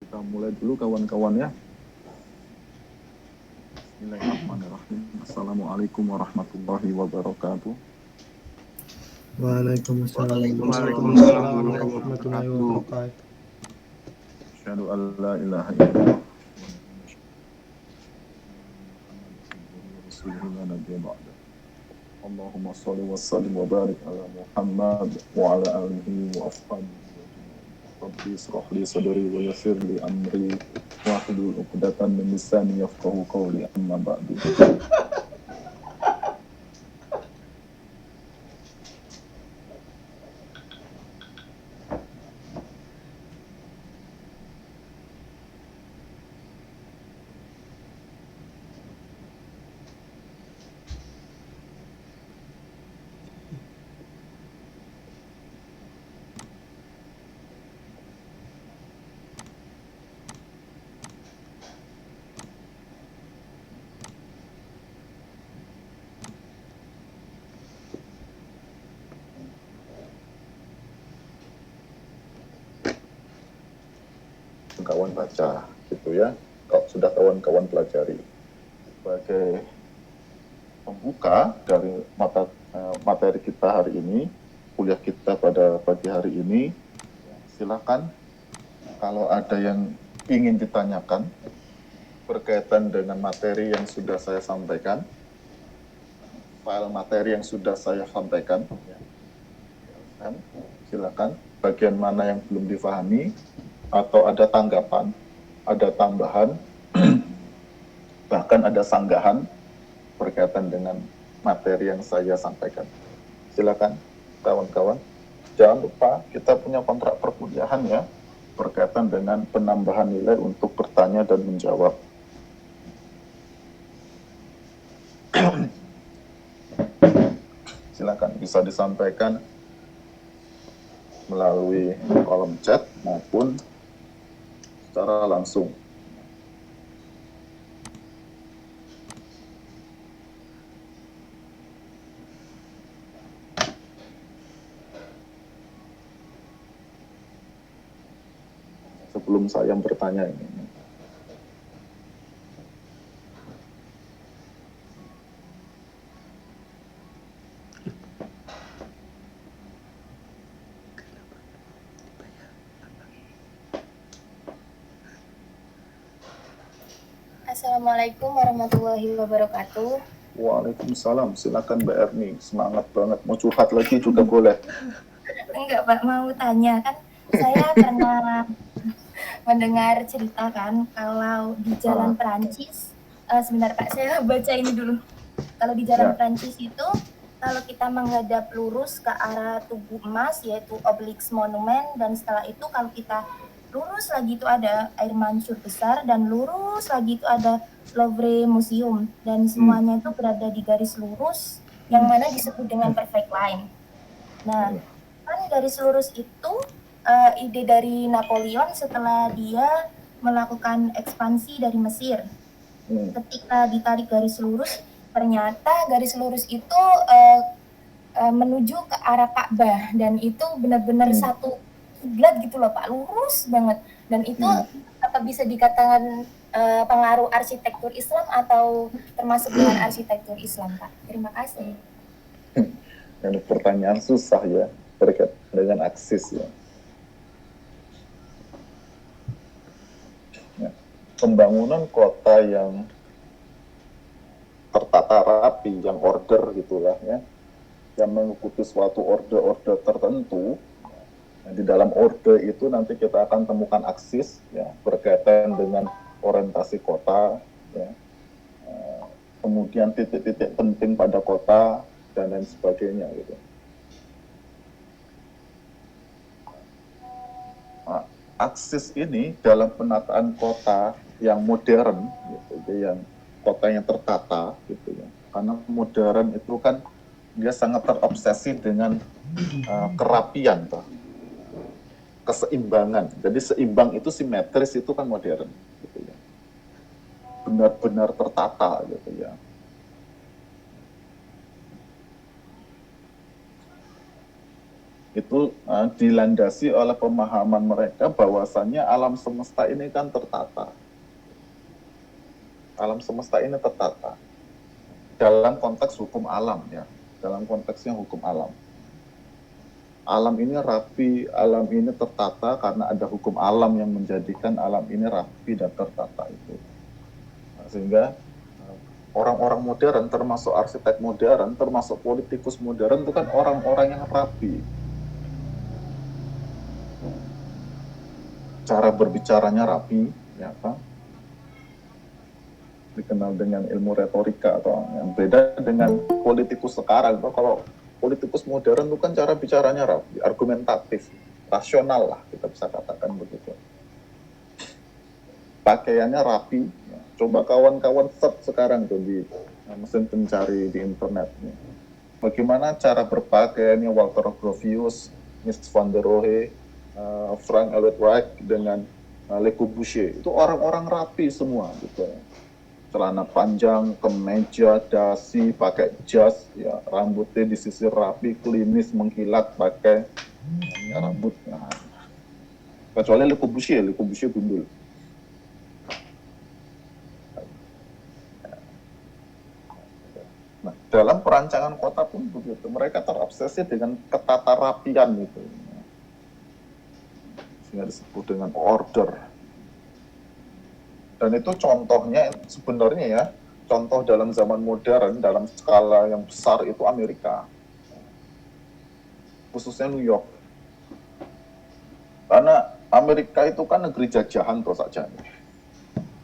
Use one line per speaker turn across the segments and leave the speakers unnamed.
Kita mulai dulu kawan-kawan ya. Bismillahirrahmanirrahim. Assalamualaikum warahmatullahi wabarakatuh.
Waalaikumsalam
Waalaikumsalam
warahmatullahi wabarakatuh.
Asyhadu an la ilaha illallah. Allahumma shalli wa sallim wa barik ala Muhammad wa ala alihi wa ashabihi. Rabbi israh li sadri wa yassir li amri wahlul 'uqdatam min lisani yafqahu qawli amma ba'du. Kawan baca gitu ya, kalau sudah kawan-kawan pelajari sebagai pembuka dari materi kita hari ini, kuliah kita pada pagi hari ini. Silakan kalau ada yang ingin ditanyakan berkaitan dengan materi yang sudah saya sampaikan, file materi yang sudah saya sampaikan, silakan. Bagian mana yang belum difahami atau ada tanggapan, ada tambahan, bahkan ada sanggahan berkaitan dengan materi yang saya sampaikan. Silakan kawan-kawan. Jangan lupa kita punya kontrak perkuliahan ya, berkaitan dengan penambahan nilai untuk bertanya dan menjawab. Silakan bisa disampaikan melalui kolom chat maupun secara langsung. Sebelum saya bertanya ini.
Assalamualaikum warahmatullahi wabarakatuh.
Waalaikumsalam. Silakan Mbak Erni. Semangat banget. Mau curhat lagi juga boleh.
Enggak Pak, mau tanya kan saya karena mendengar cerita kan kalau di Jalan Perancis, sebentar Pak, saya baca ini dulu. Kalau di Jalan Perancis itu, kalau kita menghadap lurus ke arah Tugu Emas, yaitu Obelisk Monument, dan setelah itu kalau kita lurus lagi itu ada Air Mansur besar, dan lurus lagi itu ada Louvre Museum, dan semuanya itu berada di garis lurus yang mana disebut dengan perfect line. Nah, kan garis lurus itu ide dari Napoleon setelah dia melakukan ekspansi dari Mesir. Ketika ditarik garis lurus, ternyata garis lurus itu menuju ke arah Ka'bah, dan itu benar-benar satu kiblat gitu loh Pak, lurus banget. Dan itu apa bisa dikatakan pengaruh arsitektur Islam atau termasuk dengan arsitektur Islam Pak? Terima kasih.
Ini pertanyaan susah ya, berkaitan dengan aksis ya. Pembangunan kota yang tertata rapi, yang order gitulah ya, yang mengikuti suatu order tertentu. Nah, di dalam order itu nanti kita akan temukan aksis ya, berkaitan dengan orientasi kota ya, kemudian titik-titik penting pada kota dan lain sebagainya gitu. Nah, aksis ini dalam penataan kota yang modern gitu, yang kota yang tertata gitu ya. Karena modern itu kan dia sangat terobsesi dengan kerapian toh. Keseimbangan. Jadi seimbang itu simetris itu kan modern gitu ya. Benar-benar tertata gitu ya. itu dilandasi oleh pemahaman mereka bahwasannya alam semesta ini kan tertata. Alam semesta ini tertata dalam konteks hukum alam ya, dalam konteksnya hukum alam. Alam ini rapi, alam ini tertata karena ada hukum alam yang menjadikan alam ini rapi dan tertata itu. Nah, sehingga orang-orang modern, termasuk arsitek modern, termasuk politikus modern itu kan orang-orang yang rapi. Cara berbicaranya rapi, ya kan? Dikenal dengan ilmu retorika atau yang beda dengan politikus sekarang. Kalau politikus modern itu kan cara bicaranya rapi, argumentatif, rasional lah kita bisa katakan begitu. Pakaiannya rapi. Ya. Coba kawan-kawan search sekarang tuh di mesin pencari di internet. Ya. Bagaimana cara berpakaiannya Walter Gropius, Mies van der Rohe, Frank Lloyd Wright dengan Le Corbusier. Itu orang-orang rapi semua gitu. Celana panjang, kemeja, dasi, pakai jas, ya, rambutnya disisir rapi, klinis, mengkilat, pakai rambut. Nah, kecuali Le Corbusier gundul. Nah, dalam perancangan kota pun begitu. Mereka terobsesi dengan ketatarapian itu. Sehingga disebut dengan order. Dan itu contohnya sebenarnya ya, contoh dalam zaman modern, dalam skala yang besar itu Amerika. Khususnya New York. Karena Amerika itu kan negeri jajahan tuh saja.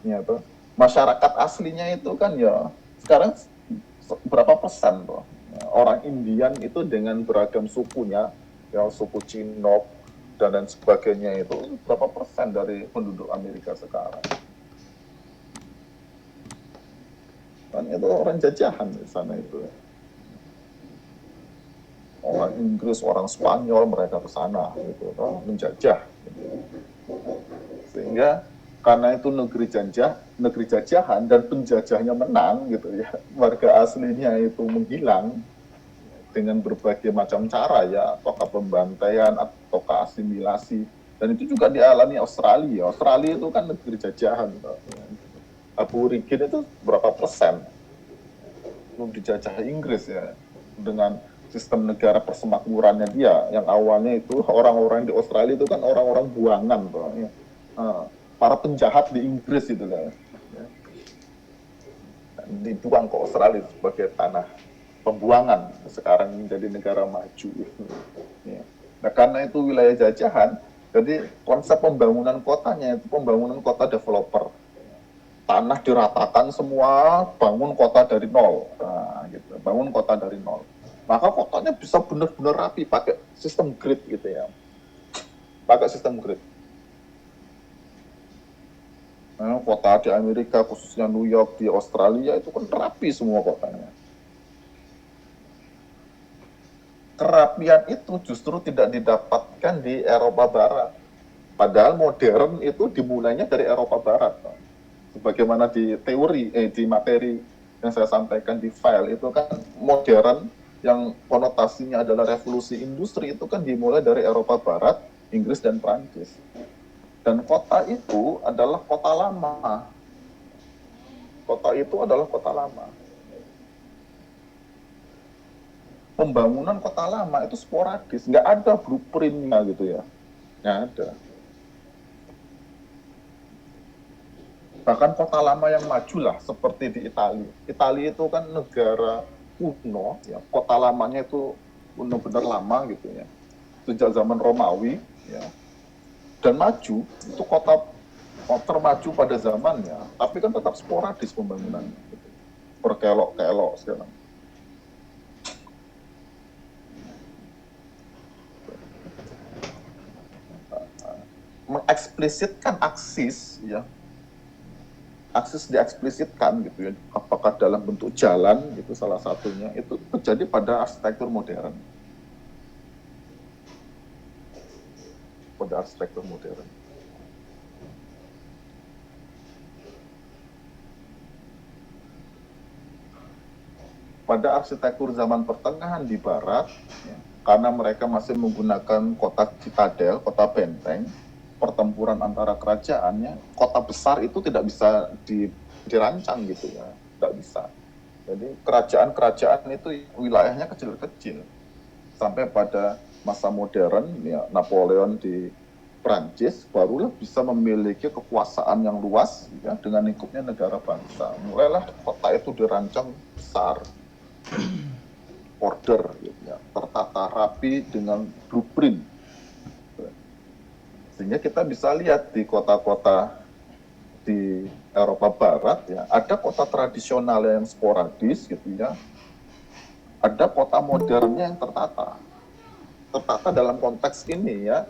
Ya, tuh. Masyarakat aslinya itu kan ya, sekarang berapa persen tuh? Orang Indian itu dengan beragam sukunya, ya suku Chinok, dan lain sebagainya itu berapa persen dari penduduk Amerika sekarang? Kan itu orang jajahan di sana itu. Orang Inggris, orang Spanyol mereka ke sana gitu, menjajah. Gitu. Sehingga karena itu negeri jajahan dan penjajahnya menang gitu ya, warga aslinya itu menghilang dengan berbagai macam cara ya, apakah pembantaian atau asimilasi, dan itu juga dialami Australia. Australia itu kan negeri jajahan. Aborigin itu berapa persen belum dijajah Inggris ya, dengan sistem negara persemakmurannya dia yang awalnya itu orang-orang di Australia itu kan orang-orang buangan tuh, ya. Para penjahat di Inggris itu kan ya. Dibuang ke Australia sebagai tanah pembuangan, sekarang menjadi negara maju ya. Nah karena itu wilayah jajahan, jadi konsep pembangunan kotanya itu pembangunan kota developer, tanah diratakan semua, bangun kota dari nol. Nah, gitu. Bangun kota dari nol. Maka kotanya bisa benar-benar rapi pakai sistem grid gitu ya. Pakai sistem grid. Nah, kota di Amerika, khususnya New York, di Australia itu kan rapi semua kotanya. Kerapian itu justru tidak didapatkan di Eropa Barat. Padahal modern itu dimulainya dari Eropa Barat. Sebagaimana di teori, di materi yang saya sampaikan di file itu kan modern yang konotasinya adalah revolusi industri itu kan dimulai dari Eropa Barat, Inggris dan Prancis. Dan kota itu adalah kota lama. Kota itu adalah kota lama. Pembangunan kota lama itu sporadis, nggak ada blueprintnya gitu ya. Nggak ada. Bahkan kota lama yang maju lah, seperti di Italia. Italia itu kan negara kuno, ya. Kota lamanya itu benar-benar lama gitu ya. Sejak zaman Romawi, ya. Dan maju, itu kota termaju pada zamannya, tapi kan tetap sporadis pembangunannya. Gitu. Berkelok-kelok sekarang. Mengeksplisitkan aksis, ya. Akses dieksplisitkan gitu ya, apakah dalam bentuk jalan gitu salah satunya, itu terjadi pada arsitektur modern. Pada arsitektur modern. Pada arsitektur zaman pertengahan di Barat, ya, karena mereka masih menggunakan kota citadel, kota benteng, pertempuran antara kerajaannya, kota besar itu tidak bisa dirancang gitu ya, tidak bisa. Jadi kerajaan-kerajaan itu wilayahnya kecil-kecil. Sampai pada masa modern, ya, Napoleon di Prancis barulah bisa memiliki kekuasaan yang luas ya, dengan lingkupnya negara bangsa. Mulailah kota itu dirancang besar, order, gitu ya, tertata rapi dengan blueprint. Sehingga kita bisa lihat di kota-kota di Eropa Barat ya, ada kota tradisional yang sporadis gitu ya, ada kota modernnya yang tertata. Tertata dalam konteks ini ya,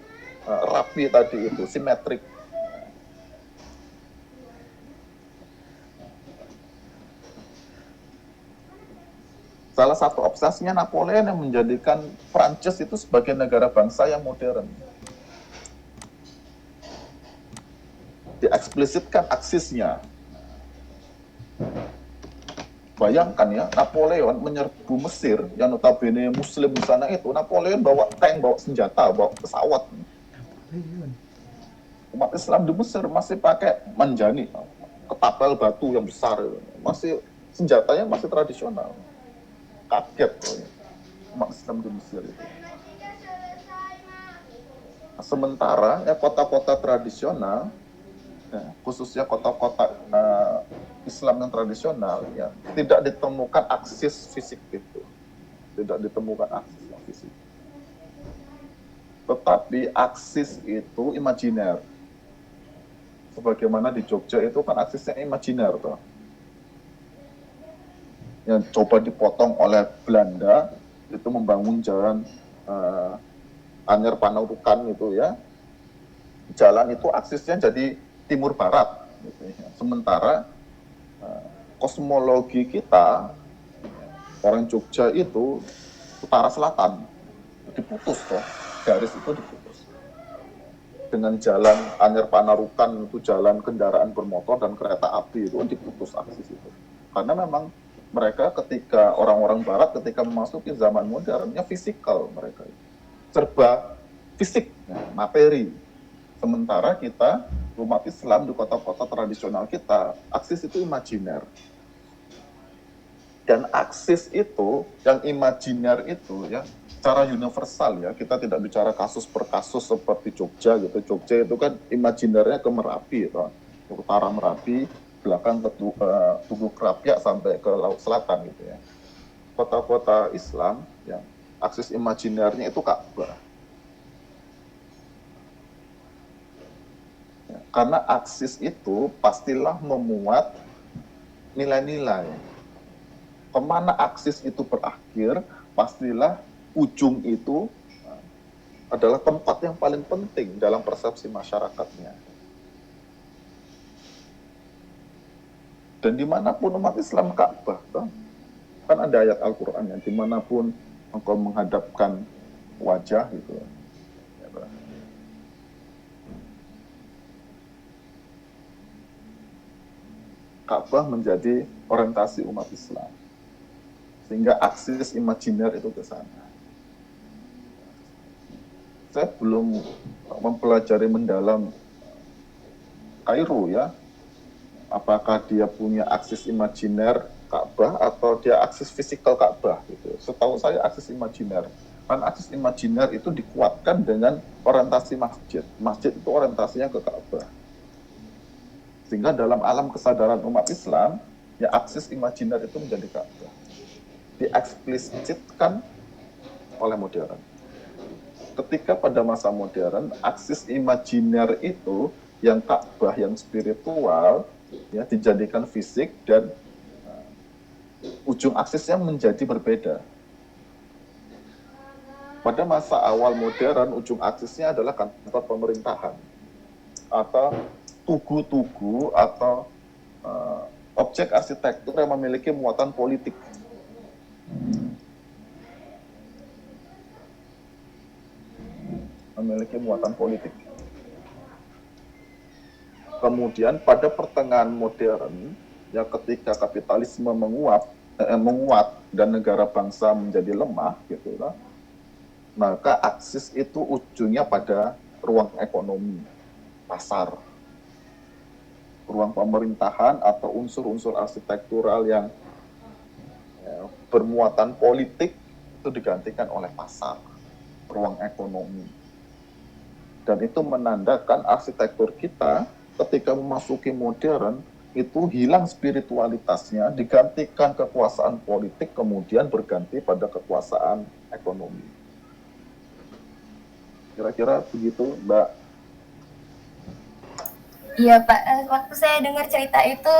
rapi tadi itu, simetrik. Salah satu obsesinya Napoleon yang menjadikan Prancis itu sebagai negara bangsa yang modern. Dieksplisitkan aksisnya. Bayangkan ya, Napoleon menyerbu Mesir, yang notabene Muslim di sana itu, Napoleon bawa tank, bawa senjata, bawa pesawat. Umat Islam di Mesir masih pakai manjani, ketapel batu yang besar, masih senjatanya masih tradisional. Kaget umat Islam di Mesir itu. Nah, sementara ya kota-kota tradisional, ya, khususnya kota-kota Islam yang tradisional, ya tidak ditemukan aksis fisik itu, tidak ditemukan aksis fisik. Tetapi aksis itu imajiner. Sebagaimana di Jogja itu kan aksisnya imajiner toh. Yang coba dipotong oleh Belanda itu membangun jalan Anyer Panaurukan itu ya, jalan itu aksisnya jadi timur barat gitu ya. Sementara kosmologi kita orang Jogja itu utara selatan, diputus toh, garis itu diputus dengan jalan Anyer Panaurukan itu jalan kendaraan bermotor dan kereta api itu diputus aksis itu, karena memang mereka ketika orang-orang barat ketika memasuki zaman modernnya fisikal, mereka serba fisik, materi. Sementara kita umat Islam di kota-kota tradisional kita aksis itu imajiner. Dan aksis itu yang imajiner itu ya secara universal ya, kita tidak bicara kasus per kasus seperti Jogja gitu. Jogja itu kan imajinernya ke Merapi gitu. Utara Merapi, belakang ke Tugu Krapyak sampai ke Laut Selatan gitu ya. Kota-kota Islam yang aksis imajinernya itu Ka'bah. Ya, karena aksis itu pastilah memuat nilai-nilai. Kemana aksis itu berakhir, pastilah ujung itu adalah tempat yang paling penting dalam persepsi masyarakatnya. Dan dimanapun umat Islam Ka'bah, kan ada ayat Al-Quran yang dimanapun engkau menghadapkan wajah gitu. Ka'bah menjadi orientasi umat Islam. Sehingga aksis imajiner itu ke sana. Saya belum mempelajari mendalam Kairo ya, apakah dia punya aksis imajiner Ka'bah atau dia aksis fisikal Ka'bah gitu. Setahu saya aksis imajiner. Kan aksis imajiner itu dikuatkan dengan orientasi masjid. Masjid itu orientasinya ke Ka'bah. Sehingga dalam alam kesadaran umat Islam, ya aksis imajiner itu menjadi Ka'bah. Dieksplisitkan oleh modern. Ketika pada masa modern, aksis imajiner itu yang Ka'bah, yang spiritual, ya dijadikan fisik dan ujung aksisnya menjadi berbeda. Pada masa awal modern, ujung aksisnya adalah kantor pemerintahan atau tugu-tugu atau objek arsitektur yang memiliki muatan politik. Memiliki muatan politik. Kemudian pada pertengahan modern, ya ketika kapitalisme menguat dan negara bangsa menjadi lemah, gitu lah, maka aksis itu ujungnya pada ruang ekonomi, pasar, ruang pemerintahan atau unsur-unsur arsitektural yang bermuatan politik itu digantikan oleh pasar, ruang ekonomi. Dan itu menandakan arsitektur kita ketika memasuki modern itu hilang spiritualitasnya, digantikan kekuasaan politik, kemudian berganti pada kekuasaan ekonomi. Kira-kira begitu, Mbak.
Iya Pak, waktu saya dengar cerita itu,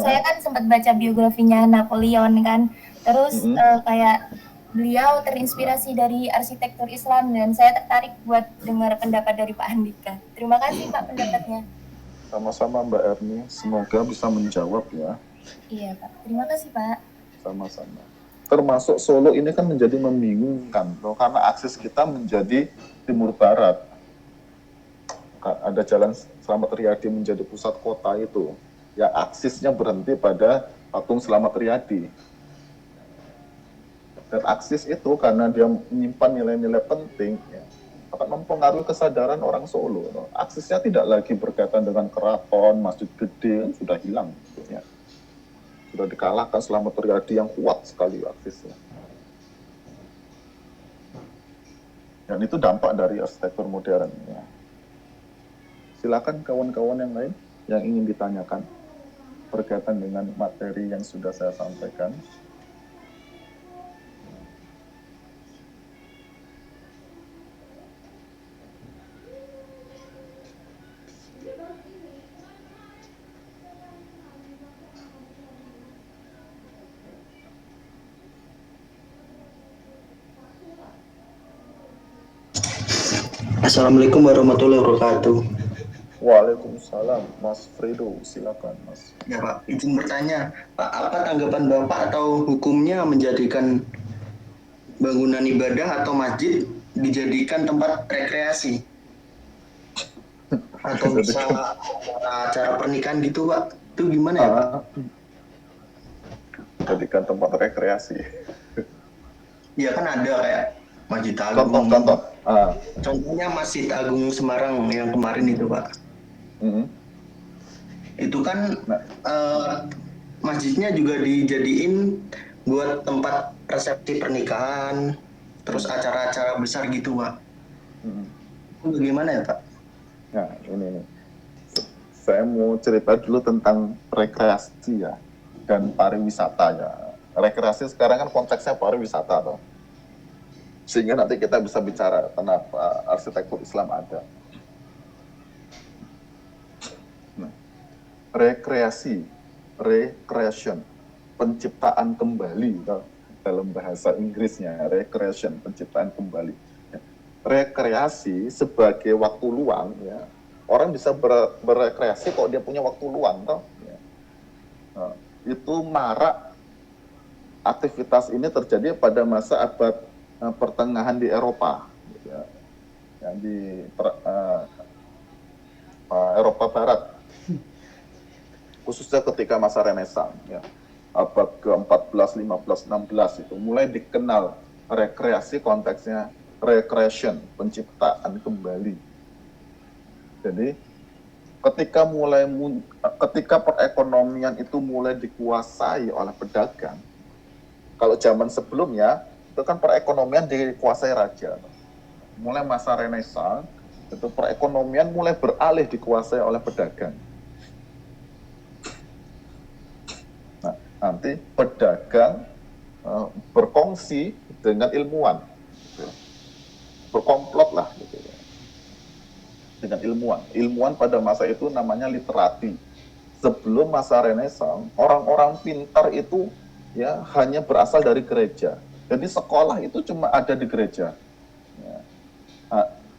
saya kan sempat baca biografinya Napoleon kan, terus kayak beliau terinspirasi dari arsitektur Islam dan saya tertarik buat dengar pendapat dari Pak Andika. Terima kasih Pak pendapatnya.
Sama-sama Mbak Erni, semoga bisa menjawab ya.
Iya Pak, terima kasih Pak.
Sama-sama. Termasuk Solo ini kan menjadi membingungkan, loh, karena akses kita menjadi timur barat. Ada jalan Slamet Riyadi menjadi pusat kota itu, ya aksesnya berhenti pada patung Slamet Riyadi. Dan akses itu karena dia menyimpan nilai-nilai penting, ya, akan mempengaruhi kesadaran orang Solo. Aksesnya tidak lagi berkaitan dengan keraton, masjid gede, sudah hilang. Ya. Sudah dikalahkan Slamet Riyadi yang kuat sekali aksesnya. Dan itu dampak dari arsitektur modern. Ya. Silakan kawan-kawan yang lain yang ingin ditanyakan berkaitan dengan materi yang sudah saya sampaikan.
Assalamualaikum warahmatullahi wabarakatuh.
Waalaikumsalam, Mas Fredo, silakan Mas.
Ya Pak, izin bertanya, Pak, apa tanggapan Bapak atau hukumnya menjadikan bangunan ibadah atau masjid dijadikan tempat rekreasi? Atau bisa acara pernikahan gitu Pak? Itu gimana ya Pak?
Jadikan tempat rekreasi.
Ya kan ada kayak Masjid Agung.
Contoh.
Contohnya Masjid Agung Semarang yang kemarin itu Pak. Itu kan masjidnya juga dijadiin buat tempat resepsi pernikahan, terus acara-acara besar gitu Pak. Itu bagaimana ya Pak?
Nah ini saya mau cerita dulu tentang rekreasi ya dan pariwisata ya. Rekreasi sekarang kan konteksnya pariwisata toh. Sehingga nanti kita bisa bicara kenapa arsitektur Islam ada. Rekreasi, recreation, penciptaan kembali dalam bahasa Inggrisnya, recreation, penciptaan kembali. Rekreasi sebagai waktu luang, ya, orang bisa berekreasi kok dia punya waktu luang, toh. Ya. Nah, itu marak aktivitas ini terjadi pada masa abad pertengahan di Eropa, ya, yang di Eropa Barat. Khususnya ketika masa Renaissance, ya, abad ke-14, 15, 16 itu mulai dikenal rekreasi, konteksnya recreation, penciptaan kembali. Jadi ketika perekonomian itu mulai dikuasai oleh pedagang, kalau zaman sebelumnya itu kan perekonomian dikuasai raja. Mulai masa Renaissance itu perekonomian mulai beralih dikuasai oleh pedagang. Nanti pedagang berkongsi dengan ilmuwan, gitu. Berkomplot lah gitu, dengan ilmuwan. Ilmuwan pada masa itu namanya literati. Sebelum masa Renaissance, orang-orang pintar itu ya hanya berasal dari gereja. Jadi sekolah itu cuma ada di gereja. Ya.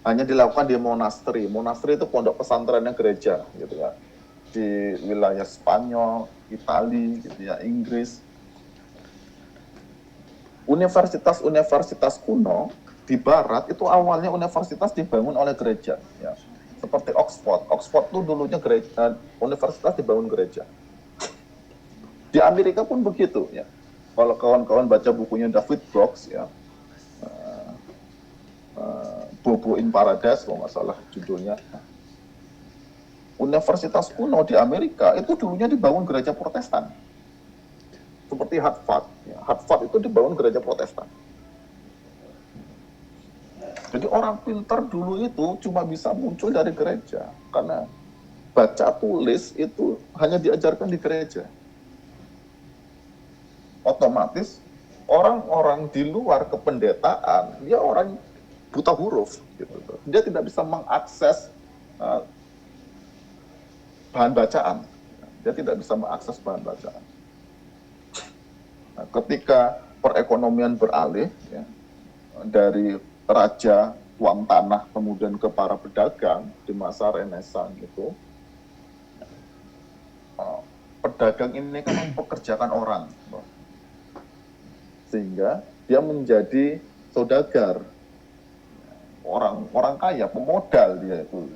Hanya dilakukan di monasteri. Monasteri itu pondok pesantrennya gereja, gitu ya. Di wilayah Spanyol, Italia, gitu ya, Inggris. Universitas-universitas kuno di Barat itu awalnya universitas dibangun oleh gereja, ya. Seperti Oxford. Oxford itu dulunya gereja, universitas dibangun gereja. Di Amerika pun begitu, ya. Kalau kawan-kawan baca bukunya David Brooks, ya, Bobo in Paradise kalau nggak salah judulnya. Universitas kuno di Amerika itu dulunya dibangun gereja Protestan. Seperti Harvard. Ya, Harvard itu dibangun gereja Protestan. Jadi orang pintar dulu itu cuma bisa muncul dari gereja. Karena baca tulis itu hanya diajarkan di gereja. Otomatis orang-orang di luar kependetaan, dia orang buta huruf. Gitu. Dia tidak bisa mengakses bahan bacaan. Dia tidak bisa mengakses bahan bacaan. Nah, ketika perekonomian beralih ya, dari raja tuan tanah kemudian ke para pedagang di masa Renaissance itu, pedagang ini kan mempekerjakan orang, sehingga dia menjadi saudagar, orang kaya, pemodal dia itu.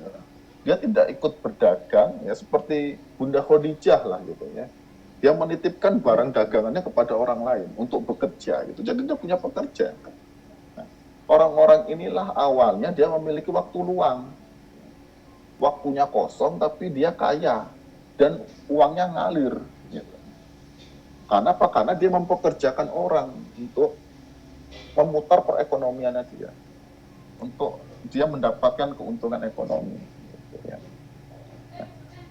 Dia tidak ikut berdagang, ya seperti Bunda Khadijah lah gitu ya. Dia menitipkan barang dagangannya kepada orang lain untuk bekerja gitu. Jadi dia punya pekerja. Nah, orang-orang inilah awalnya dia memiliki waktu luang. Waktunya kosong tapi dia kaya dan uangnya ngalir. Gitu. Karena apa? Karena dia mempekerjakan orang untuk memutar perekonomiannya dia. Untuk dia mendapatkan keuntungan ekonomi. Ya. Nah,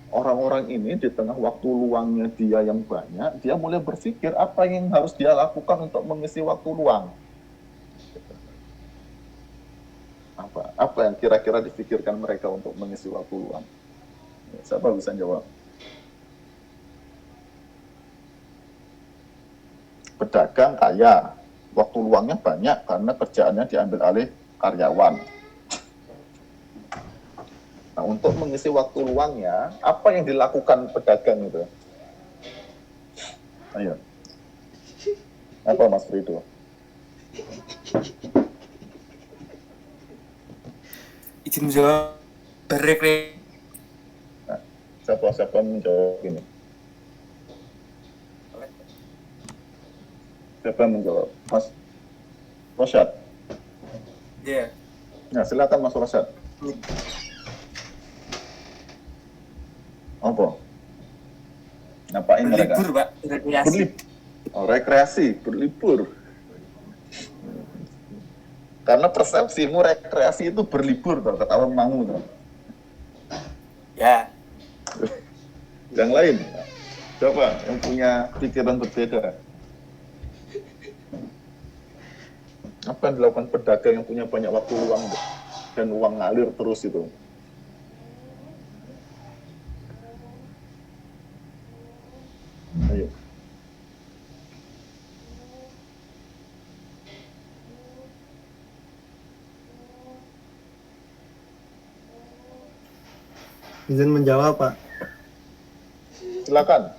orang-orang ini di tengah waktu luangnya dia yang banyak, dia mulai berpikir apa yang harus dia lakukan untuk mengisi waktu luang. Apa yang kira-kira dipikirkan mereka untuk mengisi waktu luang? Siapa bisa jawab? Pedagang kaya, waktu luangnya banyak karena kerjaannya diambil alih karyawan. Nah, untuk mengisi waktu luangnya, apa yang dilakukan pedagang itu? Ayo. Apa Mas Frido?
Izin menjawab. Berrekreasi.
Nah, siapa menjawab ini? Siapa yang menjawab? Mas Rosyad?
Iya.
Nah, silakan Mas Rosyad. Apa? Ngapain mereka?
Berlibur, Pak. Rekreasi.
Rekreasi, berlibur. Karena persepsimu rekreasi itu berlibur, toh, ketawa mangu. Toh.
Ya.
Yang lain, coba yang punya pikiran berbeda. Apa yang dilakukan pedagang yang punya banyak waktu luang dan uang ngalir terus itu? Ayo.
Izin menjawab, Pak.
Silakan.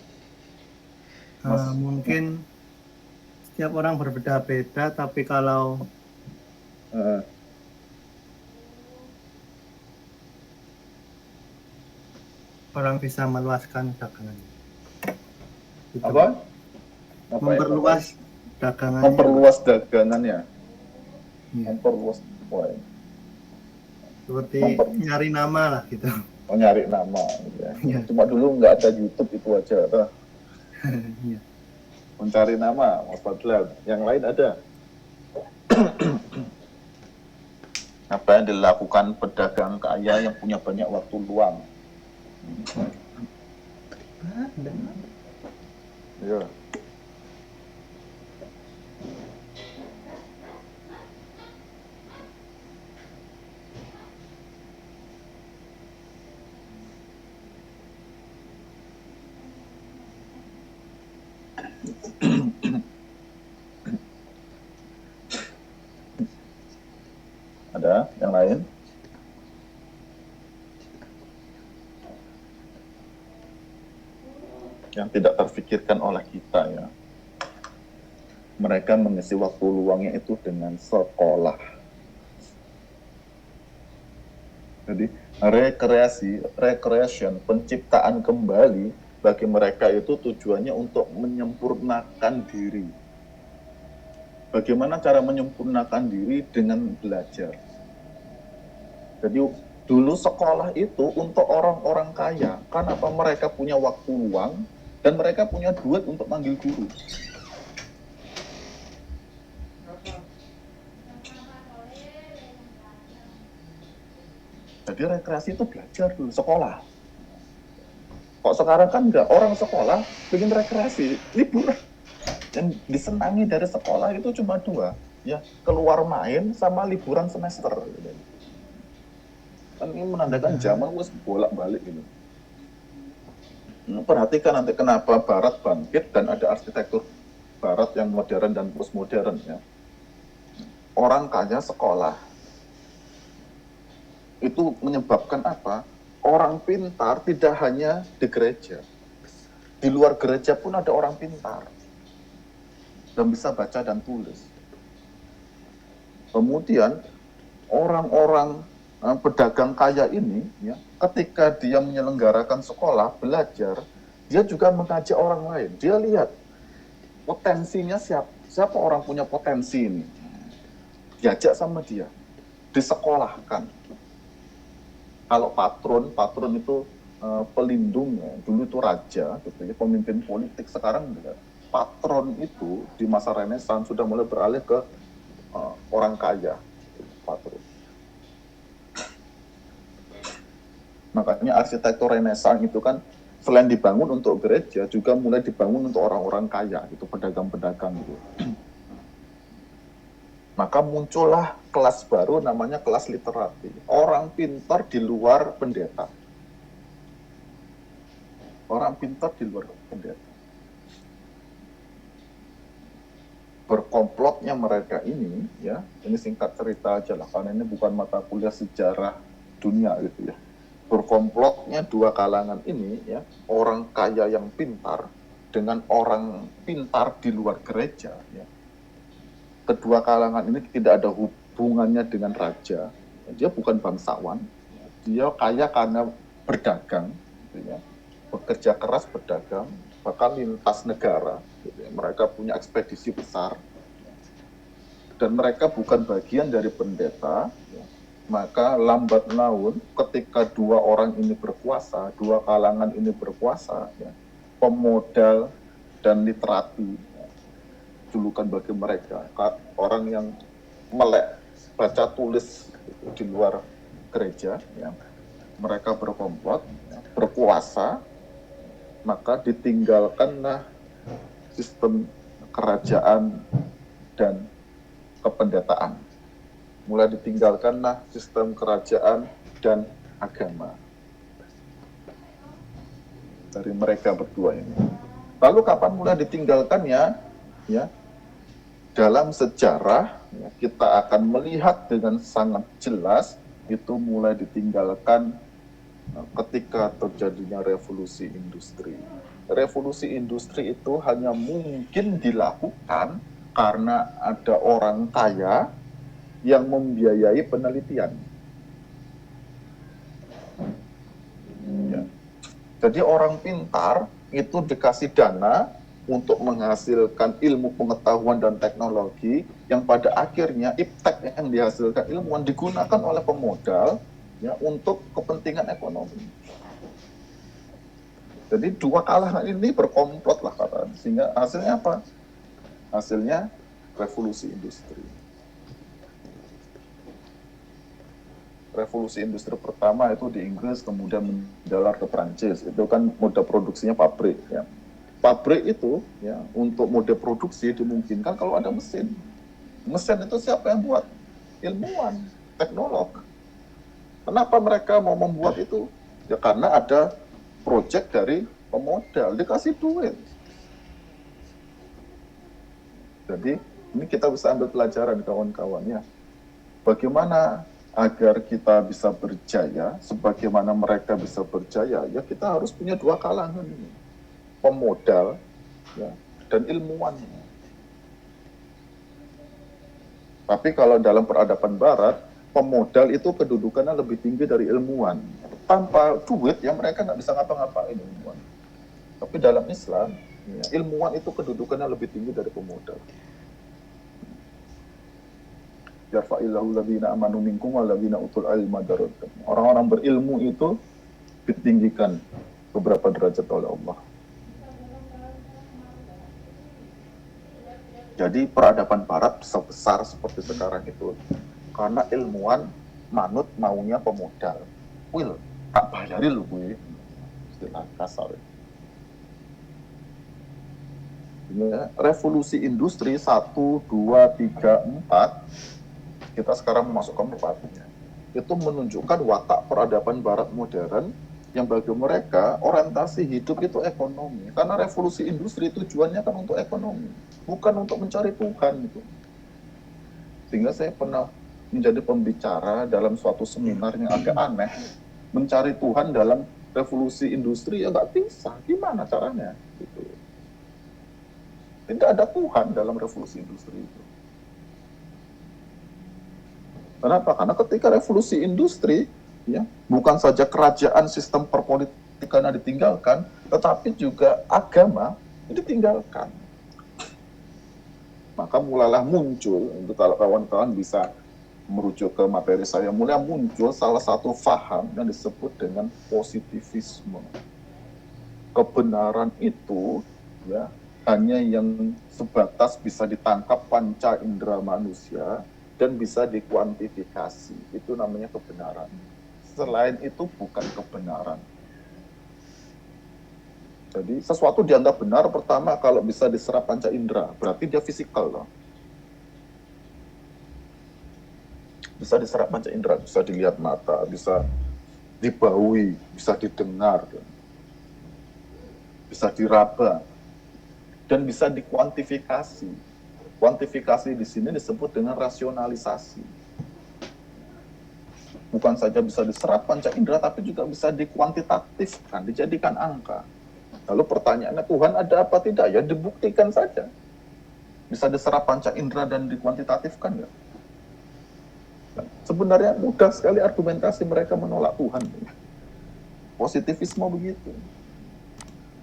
Mungkin setiap orang berbeda-beda, tapi kalau orang bisa meluaskan dagangannya. Gitu.
Apa?
Memperluas dagangannya.
Memperluas dagangannya.
Ya.
Memperluas.
Seperti nyari nama lah gitu.
Oh, nyari nama. Ya.
Ya.
Cuma dulu nggak ada YouTube itu aja. Toh.
Ya.
Mencari nama, Mas Fadlan. Yang lain ada. Apa yang dilakukan pedagang kaya yang punya banyak waktu luang? Ya. Ada yang lain? Yang tidak terfikirkan oleh kita ya. Mereka mengisi waktu luangnya itu dengan sekolah. Jadi recreation, penciptaan kembali bagi mereka itu tujuannya untuk menyempurnakan diri. Bagaimana cara menyempurnakan diri? Dengan belajar. Jadi dulu sekolah itu untuk orang-orang kaya, karena apa? Mereka punya waktu luang dan mereka punya duit untuk manggil guru. Jadi rekreasi itu belajar dulu, sekolah. Kok sekarang kan enggak, orang sekolah bikin rekreasi, liburan. Yang disenangi dari sekolah itu cuma dua, ya, keluar main sama liburan semester. Kan ini menandakan zaman wis bolak-balik ini. Perhatikan nanti kenapa Barat bangkit dan ada arsitektur Barat yang modern dan postmodern, ya. Orang kaya sekolah. Itu menyebabkan apa? Orang pintar tidak hanya di gereja. Di luar gereja pun ada orang pintar. Dan bisa baca dan tulis. Kemudian orang-orang pedagang kaya ini, ya, ketika dia menyelenggarakan sekolah, belajar, dia juga mengajak orang lain. Dia lihat potensinya siapa orang punya potensi ini. Diajak sama dia, disekolahkan. Kalau patron itu pelindung, ya. Dulu itu raja, gitu ya, pemimpin politik. Sekarang enggak. Patron itu di masa Renaissance sudah mulai beralih ke orang kaya, patron. Makanya arsitektur Renaissance itu kan selain dibangun untuk gereja, juga mulai dibangun untuk orang-orang kaya, itu pedagang-pedagang gitu. Maka muncullah kelas baru namanya kelas literati. Orang pintar di luar pendeta. Orang pintar di luar pendeta. Berkomplotnya mereka ini, ya, ini singkat cerita aja lah, karena ini bukan mata kuliah sejarah dunia gitu ya. Berkomplotnya dua kalangan ini, ya, orang kaya yang pintar dengan orang pintar di luar gereja, ya. Kedua kalangan ini tidak ada hubungannya dengan raja. Dia bukan bangsawan. Dia kaya karena berdagang. Gitu ya. Bekerja keras berdagang. Bahkan lintas negara. Gitu ya. Mereka punya ekspedisi besar. Dan mereka bukan bagian dari pendeta. Ya. Maka lambat laun ketika dua orang ini berkuasa, dua kalangan ini berkuasa, ya, pemodal dan literati, julukan bagi mereka, orang yang melek baca tulis di luar gereja, ya, mereka berkomplot, ya, berkuasa, maka ditinggalkanlah sistem kerajaan dan kependetaan, mulai ditinggalkanlah sistem kerajaan dan agama dari mereka berdua ini. Lalu kapan mulai ditinggalkannya? Ya, dalam sejarah, ya, kita akan melihat dengan sangat jelas itu mulai ditinggalkan ketika terjadinya revolusi industri. Revolusi industri itu hanya mungkin dilakukan karena ada orang kaya yang membiayai penelitian. Ya. Jadi orang pintar itu dikasih dana untuk menghasilkan ilmu pengetahuan dan teknologi yang pada akhirnya iptek yang dihasilkan ilmuwan digunakan oleh pemodal, ya, untuk kepentingan ekonomi. Jadi dua kalangan ini berkomplot lah katanya. Sehingga hasilnya apa? Hasilnya revolusi industri. Revolusi industri pertama itu di Inggris, kemudian menjalar ke Prancis. Itu kan mode produksinya pabrik, ya. Pabrik itu, ya, untuk mode produksi dimungkinkan kalau ada mesin. Mesin itu siapa yang buat? Ilmuwan, teknolog. Kenapa mereka mau membuat itu? Ya karena ada proyek dari pemodal, dikasih duit. Jadi ini kita bisa ambil pelajaran kawan-kawannya. Bagaimana agar kita bisa berjaya, sebagaimana mereka bisa berjaya, ya kita harus punya dua kalangan ini. Pemodal, ya, dan ilmuwan. Tapi kalau dalam peradaban barat, pemodal itu kedudukannya lebih tinggi dari ilmuwan. Tanpa duit, ya mereka nggak bisa ngapa-ngapain ilmuwan. Tapi dalam Islam, ya, ilmuwan itu kedudukannya lebih tinggi dari pemodal. yarfa'illahu alladziina amanu minkum walladziina utul ilma darajat. Orang-orang berilmu itu ditinggikan beberapa derajat oleh Allah. Jadi peradaban barat sebesar seperti sekarang itu karena ilmuwan manut maunya pemodal. Wil, tak bayarin lu gue. Istilah kasar. Ya, revolusi industri 1, 2, 3, 4 kita sekarang masuk ke 4 itu menunjukkan watak peradaban barat modern yang bagi mereka orientasi hidup itu ekonomi, karena revolusi industri tujuannya kan untuk ekonomi, bukan untuk mencari Tuhan gitu. Sehingga saya pernah menjadi pembicara dalam suatu seminar yang agak aneh, mencari Tuhan dalam revolusi industri ya nggak bisa, gimana caranya gitu. Tidak ada Tuhan dalam revolusi industri itu. Kenapa? Karena ketika revolusi industri, ya, bukan saja kerajaan sistem perpolitikan ditinggalkan, tetapi juga agama ditinggalkan. Maka mulailah muncul, untuk kalau kawan-kawan bisa merujuk ke materi saya, mulai muncul salah satu faham yang disebut dengan positivisme. Kebenaran itu, ya, hanya yang sebatas bisa ditangkap panca indera manusia dan bisa dikuantifikasi. Itu namanya kebenaran. Selain itu bukan kebenaran. Jadi sesuatu dianggap benar pertama kalau bisa diserap panca indera, berarti dia fisikal loh. Bisa diserap panca indera, bisa dilihat mata, bisa dibaui, bisa didengar, bisa diraba, dan bisa dikuantifikasi. Kuantifikasi di sini disebut dengan rasionalisasi. Bukan saja bisa diserap panca indera, tapi juga bisa dikuantitatifkan, dijadikan angka. Lalu pertanyaannya, Tuhan ada apa tidak? Ya dibuktikan saja. Bisa diserap panca indera dan dikuantitatifkan nggak? Sebenarnya mudah sekali argumentasi mereka menolak Tuhan. Positivisme begitu.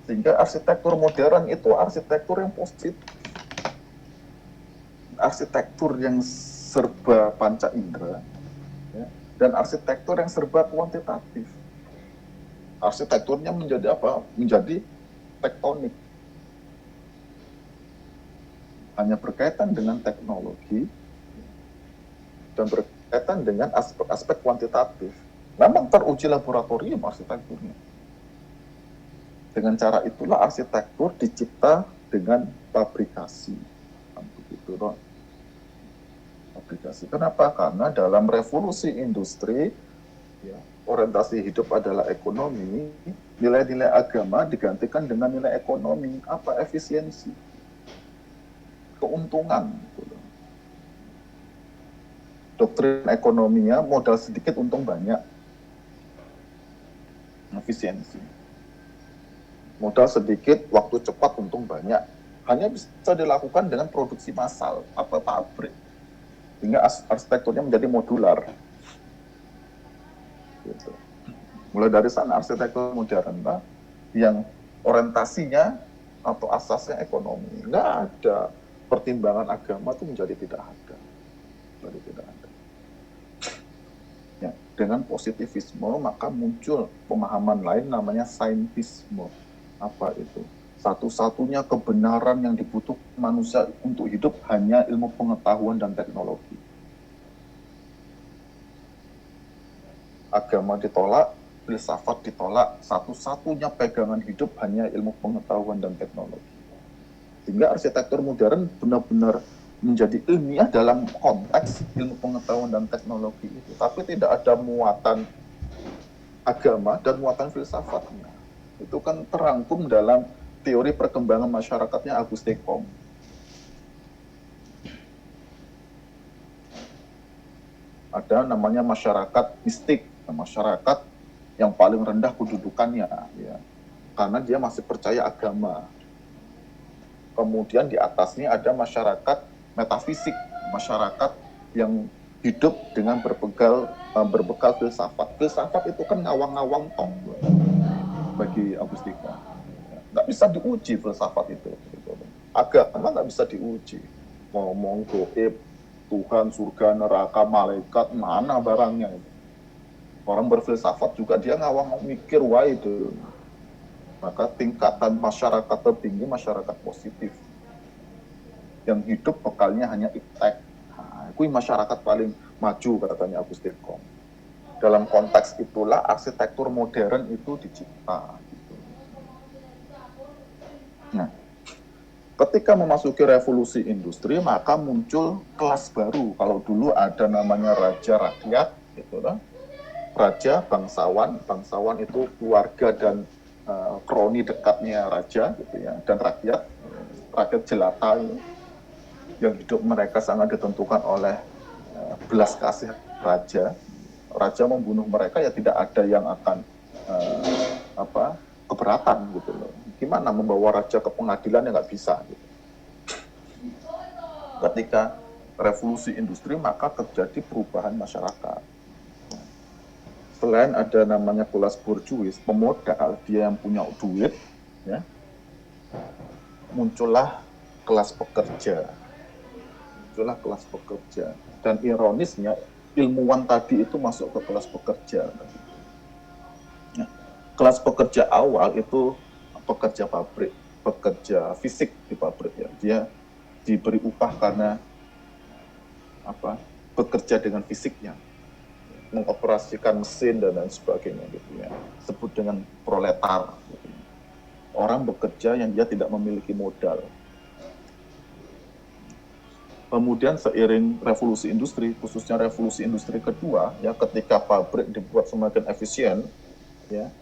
Sehingga arsitektur modern itu arsitektur yang positif. Arsitektur yang serba panca indera, ya, dan arsitektur yang serba kuantitatif. Arsitekturnya menjadi apa? Menjadi tektonik. Hanya berkaitan dengan teknologi dan berkaitan dengan aspek-aspek kuantitatif. Memang teruji laboratorium arsitekturnya. Dengan cara itulah arsitektur dicipta dengan fabrikasi. Begitu, Ron. Fabrikasi. Kenapa? Karena dalam revolusi industri, ya, orientasi hidup adalah ekonomi, nilai-nilai agama digantikan dengan nilai ekonomi. Apa? Efisiensi. Keuntungan. Doktrin ekonominya modal sedikit untung banyak. Efisiensi. Modal sedikit, waktu cepat, untung banyak. Hanya bisa dilakukan dengan produksi massal, apa pabrik. Sehingga arsitekturnya menjadi modular. Gitu. Mulai dari sana arsitektur modern, Pak, yang orientasinya atau asasnya ekonomi. Nggak ada pertimbangan agama itu menjadi tidak ada. Menjadi tidak ada. Ya, dengan positivisme maka muncul pemahaman lain namanya saintisme. Apa itu? Satu-satunya kebenaran yang dibutuhkan manusia untuk hidup hanya ilmu pengetahuan dan teknologi. Agama ditolak, filsafat ditolak, satu-satunya pegangan hidup hanya ilmu pengetahuan dan teknologi. Sehingga arsitektur modern benar-benar menjadi ilmiah dalam konteks ilmu pengetahuan dan teknologi itu. Tapi tidak ada muatan agama dan muatan filsafatnya. Itu kan terangkum dalam teori perkembangan masyarakatnya Auguste Comte. Ada namanya masyarakat mistik, masyarakat yang paling rendah kedudukannya, ya, karena dia masih percaya agama. Kemudian di atasnya ada masyarakat metafisik, masyarakat yang hidup dengan berbekal filsafat. Filsafat itu kan ngawang-ngawang tong bagi Auguste Comte. Nggak bisa diuji filsafat itu. Agama nggak bisa diuji. Ngomong goib, Tuhan, surga, neraka, malaikat, mana barangnya itu. Orang berfilsafat juga dia ngawang mikir wah itu. Maka tingkatan masyarakat tertinggi masyarakat positif. Yang hidup bekalnya hanya iptek. Nah, itu masyarakat paling maju katanya Auguste Comte. Dalam konteks itulah arsitektur modern itu dicipta. Gitu. Nah, ketika memasuki revolusi industri, maka muncul kelas baru. Kalau dulu ada namanya raja rakyat, gitu lah. Raja, bangsawan, bangsawan itu keluarga dan kroni dekatnya raja, gitu ya, dan rakyat jelata yang hidup mereka sangat ditentukan oleh belas kasih raja. Raja membunuh mereka ya tidak ada yang akan keberatan gitu loh. Gimana membawa raja ke pengadilan ya nggak bisa. Gitu. Ketika revolusi industri maka terjadi perubahan masyarakat. Selain ada namanya kelas borjuis, pemodal, dia yang punya duit, ya, muncullah kelas pekerja. Muncullah kelas pekerja. Dan ironisnya, ilmuwan tadi itu masuk ke kelas pekerja. Nah, kelas pekerja awal itu pekerja pabrik, pekerja fisik di pabrik ya. Dia diberi upah karena bekerja dengan fisiknya, mengoperasikan mesin dan lain sebagainya gitu ya. Sebut dengan proletar. Gitu. Orang bekerja yang dia tidak memiliki modal. Kemudian seiring revolusi industri, khususnya revolusi industri kedua, ya ketika pabrik dibuat semakin efisien, ya,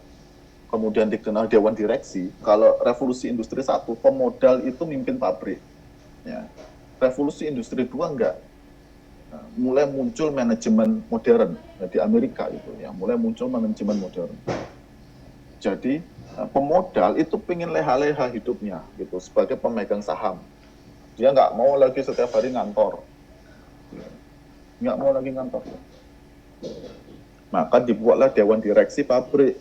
kemudian dikenal dewan direksi. Kalau revolusi industri 1, pemodal itu mimpin pabrik. Ya. Revolusi industri 2 enggak. Nah, mulai muncul manajemen modern ya, di Amerika itu, ya, mulai muncul manajemen modern. Jadi pemodal itu pengen leha-leha hidupnya, gitu, sebagai pemegang saham. Dia nggak mau lagi setiap hari ngantor. Nggak mau lagi ngantor. Maka dibuatlah dewan direksi pabrik.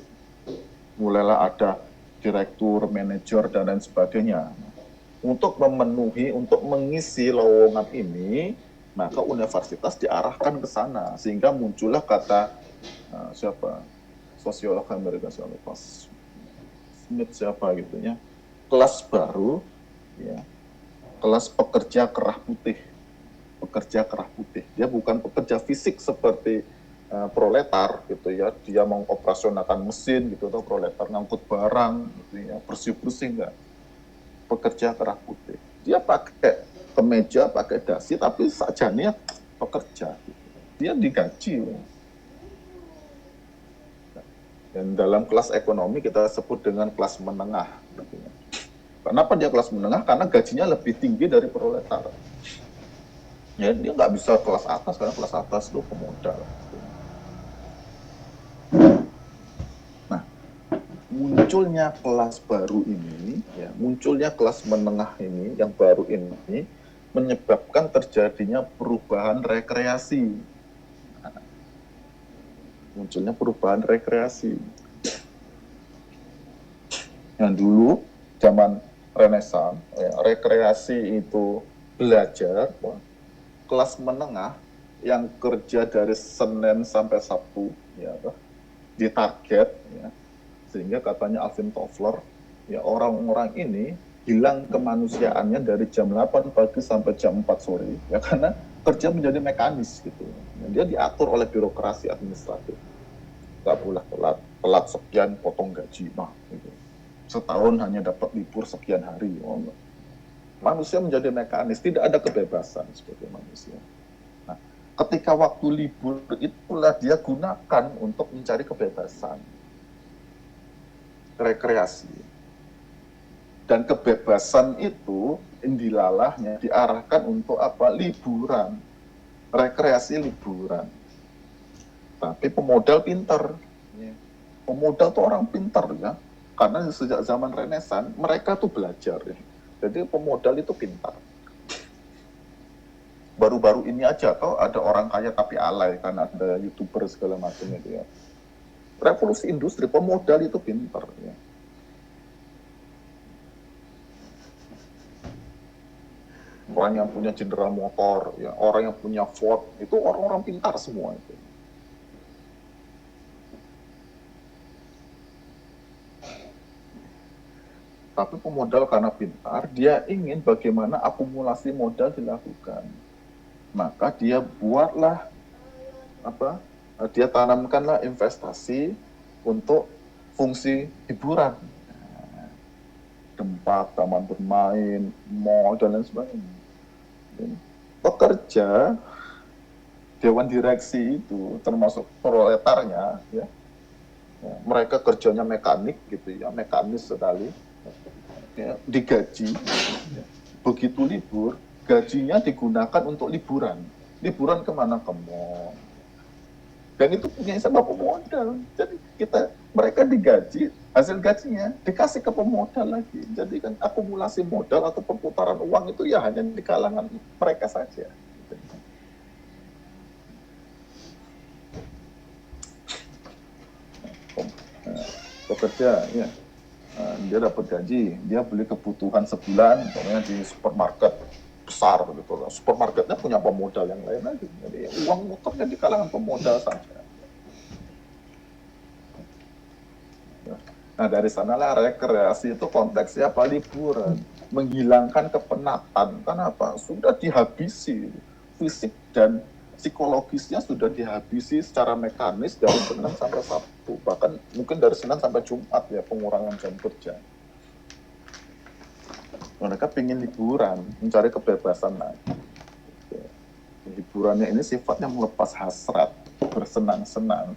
Mulailah ada direktur, manajer, dan lain sebagainya. Untuk memenuhi, untuk mengisi lowongan ini, maka universitas diarahkan ke sana. Sehingga muncullah kata, sosiolog Amerika, saya lupa, Smith siapa gitu ya, kelas baru, ya, kelas pekerja kerah putih. Pekerja kerah putih. Dia bukan pekerja fisik seperti proletar gitu ya. Dia mengoperasionalkan mesin gitu, atau proletar ngangkut barang gitu ya, bersih-bersih enggak. Pekerja kerah putih. Dia pakai kemeja, pakai dasi, tapi sajanya pekerja. Gitu. Dia digaji. Dan dalam kelas ekonomi kita sebut dengan kelas menengah. Gitu ya. Kenapa dia kelas menengah? Karena gajinya lebih tinggi dari proletar. Ya, dia nggak bisa kelas atas, karena kelas atas itu pemodal. Nah, munculnya kelas baru ini, ya, munculnya kelas menengah ini, yang baru ini, menyebabkan terjadinya perubahan rekreasi. Nah, munculnya perubahan rekreasi. Yang dulu, zaman Renaissance, ya, rekreasi itu belajar, kelas menengah yang kerja dari Senin sampai Sabtu, ya, ditarget, ya, sehingga katanya Alvin Toffler, ya, orang-orang ini hilang kemanusiaannya dari jam 8 pagi sampai jam 4 sore, ya, karena kerja menjadi mekanis gitu. Ya, dia diatur oleh birokrasi administratif, nggak boleh telat sekian potong gaji, nah, gitu. Setahun hanya dapat libur sekian hari. Manusia menjadi mekanis, tidak ada kebebasan sebagai manusia. Nah, ketika waktu libur itulah dia gunakan untuk mencari kebebasan, rekreasi. Dan kebebasan itu indilalahnya diarahkan untuk apa? Liburan, rekreasi liburan. Tapi pemodal pintar. Pemodal itu orang pintar ya. Karena sejak zaman Renaissance, mereka tuh belajar. Ya. Jadi pemodal itu pintar. Baru-baru ini aja, toh ada orang kaya tapi alay, karena ada YouTuber segala macam itu ya. Revolusi industri, pemodal itu pintar. Ya. orang yang punya General Motor, ya, orang yang punya Ford, itu orang-orang pintar semua itu. Tapi pemodal karena pintar, dia ingin bagaimana akumulasi modal dilakukan. Maka dia buatlah dia tanamkanlah investasi untuk fungsi hiburan, tempat, taman bermain, mall dan lain sebagainya. Pekerja dewan direksi itu termasuk proletarnya, ya, mereka kerjanya mekanik gitu ya, mekanis sekali, ya, digaji, ya. Begitu libur, gajinya digunakan untuk liburan kemana, ke mall. Dan itu punya sama pemodal. Jadi mereka digaji, hasil gajinya dikasih ke pemodal lagi. Jadi kan akumulasi modal atau perputaran uang itu ya hanya di kalangan mereka saja. Pekerja, ya, dia dapat gaji, dia beli kebutuhan sebulan, misalnya di supermarket besar gitu. Supermarketnya punya pemodal yang lain lagi. Jadi uang muternya di kalangan pemodal saja. Nah, dari sanalah rekreasi itu konteksnya apa? Liburan, menghilangkan kepenatan. Kenapa? Sudah dihabisi fisik dan psikologisnya, sudah dihabisi secara mekanis dari Senin sampai Sabtu, bahkan mungkin dari Senin sampai Jumat, ya, pengurangan jam kerja. Mereka ingin liburan, mencari kebebasan lagi. Hiburannya ini sifatnya melepas hasrat, bersenang-senang.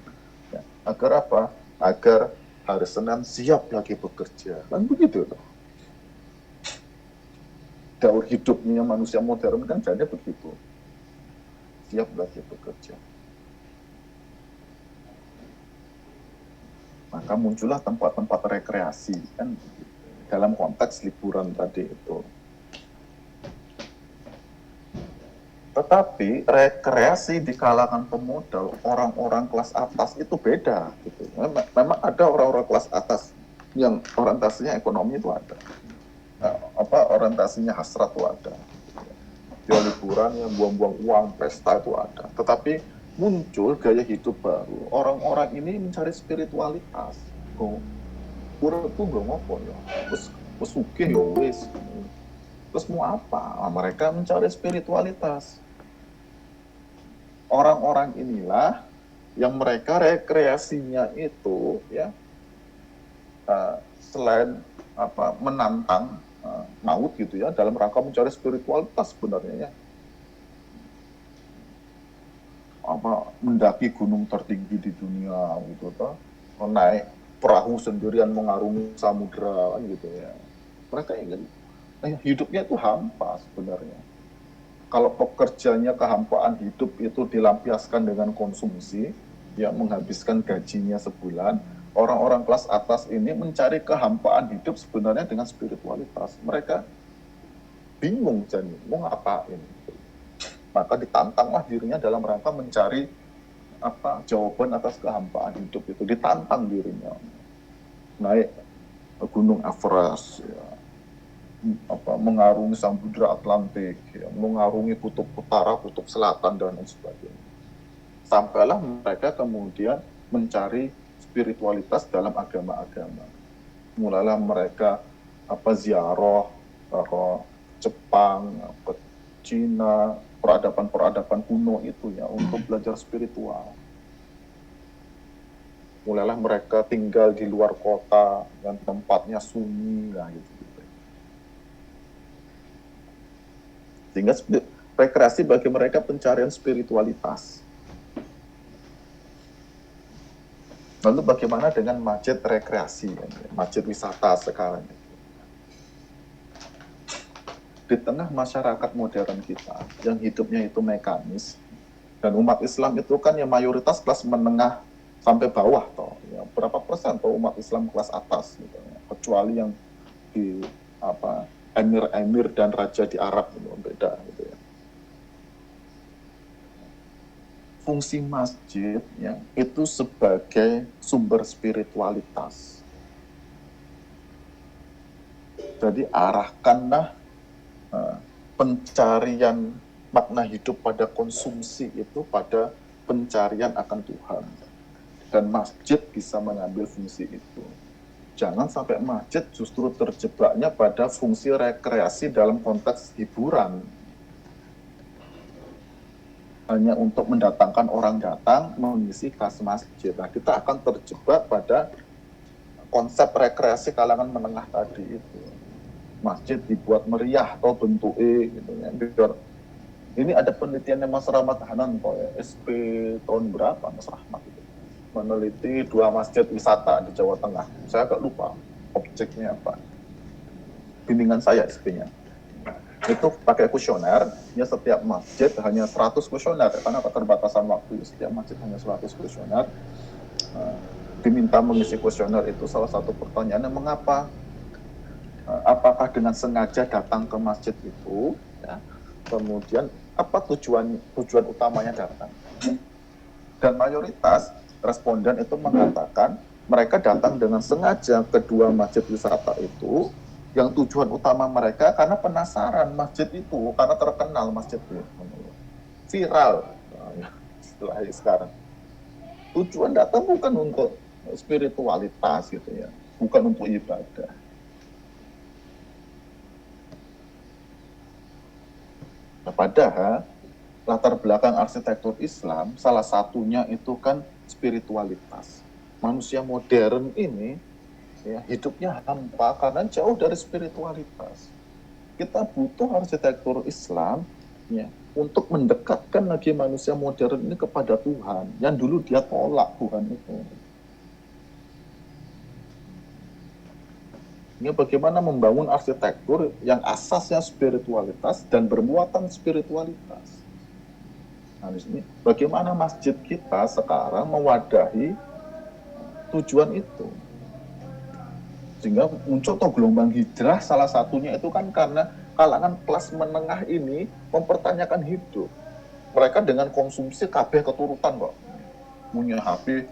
Ya. Agar apa? Agar hari Senin siap lagi bekerja. Kan begitu loh. Daur hidupnya manusia modern kan jadi begitu. Siap lagi bekerja. Maka muncullah tempat-tempat rekreasi kan dalam konteks liburan tadi itu. Tetapi rekreasi di kalangan pemodal, orang-orang kelas atas itu beda gitu. Memang ada orang-orang kelas atas yang orientasinya ekonomi itu ada. Orientasinya hasrat itu ada. Dia liburan yang buang-buang uang, pesta itu ada. Tetapi muncul gaya hidup baru. Orang-orang ini mencari spiritualitas. Urip ku nggo ngopo ya? Wis sugih ya wis. Terus mau apa? Nah, mereka mencari spiritualitas. Orang-orang inilah yang mereka rekreasinya itu, ya, selain menantang maut gitu ya, dalam rangka mencari spiritualitas sebenarnya, ya. Mendaki gunung tertinggi di dunia gitu, naik perahu sendirian mengarungi samudera gitu ya. Mereka ingin hidupnya itu hampa sebenarnya. Kalau pekerjanya kehampaan hidup itu dilampiaskan dengan konsumsi, ya, menghabiskan gajinya sebulan, orang-orang kelas atas ini mencari kehampaan hidup sebenarnya dengan spiritualitas. Mereka bingung jadi mau ngapain. Maka ditantanglah dirinya dalam rangka mencari jawaban atas kehampaan hidup itu, ditantang dirinya. Naik gunung Everest, ya, mengarungi samudra Atlantik, ya, mengarungi kutub utara, kutub selatan dan lain sebagainya. Sampailah mereka kemudian mencari spiritualitas dalam agama-agama. Mulailah mereka ziarah ke Jepang, ke Cina, peradaban-peradaban kuno itu ya untuk belajar spiritual. Mulailah mereka tinggal di luar kota yang tempatnya sunyi lah gitu. Sehingga rekreasi bagi mereka pencarian spiritualitas. Lalu bagaimana dengan masjid rekreasi, masjid wisata sekarang? Di tengah masyarakat modern kita yang hidupnya itu mekanis, dan umat Islam itu kan yang mayoritas kelas menengah sampai bawah toh, ya, berapa persen toh umat Islam kelas atas gitu, ya. Kecuali yang di emir-emir dan raja di Arab itu beda gitu ya. Fungsi masjid ya itu sebagai sumber spiritualitas. Jadi arahkanlah pencarian makna hidup pada konsumsi itu pada pencarian akan Tuhan. Dan masjid bisa mengambil fungsi itu. Jangan sampai masjid justru terjebaknya pada fungsi rekreasi dalam konteks hiburan. Hanya untuk mendatangkan orang datang mengisi kas masjid. Nah, kita akan terjebak pada konsep rekreasi kalangan menengah tadi itu. Masjid dibuat meriah atau bentuk gitu ya. Biar ini ada penelitiannya Mas Rahmat Hanan kok ya, SP tahun berapa Mas Rahmat itu meneliti 2 masjid wisata di Jawa Tengah. Saya agak lupa objeknya apa. Bimbingan saya SP-nya. Itu pakai kuesioner, ya setiap masjid hanya 100 kuesioner karena keterbatasan waktu, setiap masjid hanya 100 kuesioner. Diminta mengisi kuesioner itu salah satu pertanyaannya mengapa? Apakah dengan sengaja datang ke masjid itu? Ya. Kemudian apa tujuan utamanya datang? Dan mayoritas responden itu mengatakan mereka datang dengan sengaja ke 2 masjid wisata itu, yang tujuan utama mereka karena penasaran masjid itu, karena terkenal masjid itu, viral setelah sekarang. Tujuan datang bukan untuk spiritualitas gitu ya, bukan untuk ibadah. Nah, padahal latar belakang arsitektur Islam salah satunya itu kan spiritualitas. Manusia modern ini ya, hidupnya hampa karena jauh dari spiritualitas. Kita butuh arsitektur Islam ya, untuk mendekatkan lagi manusia modern ini kepada Tuhan yang dulu dia tolak Tuhan itu. Ini bagaimana membangun arsitektur yang asasnya spiritualitas dan bermuatan spiritualitas. Nah, di sini bagaimana masjid kita sekarang mewadahi tujuan itu. Sehingga muncul gelombang hijrah, salah satunya itu kan karena kalangan kelas menengah ini mempertanyakan hidup. Mereka dengan konsumsi kabeh keturutan kok. Punya HP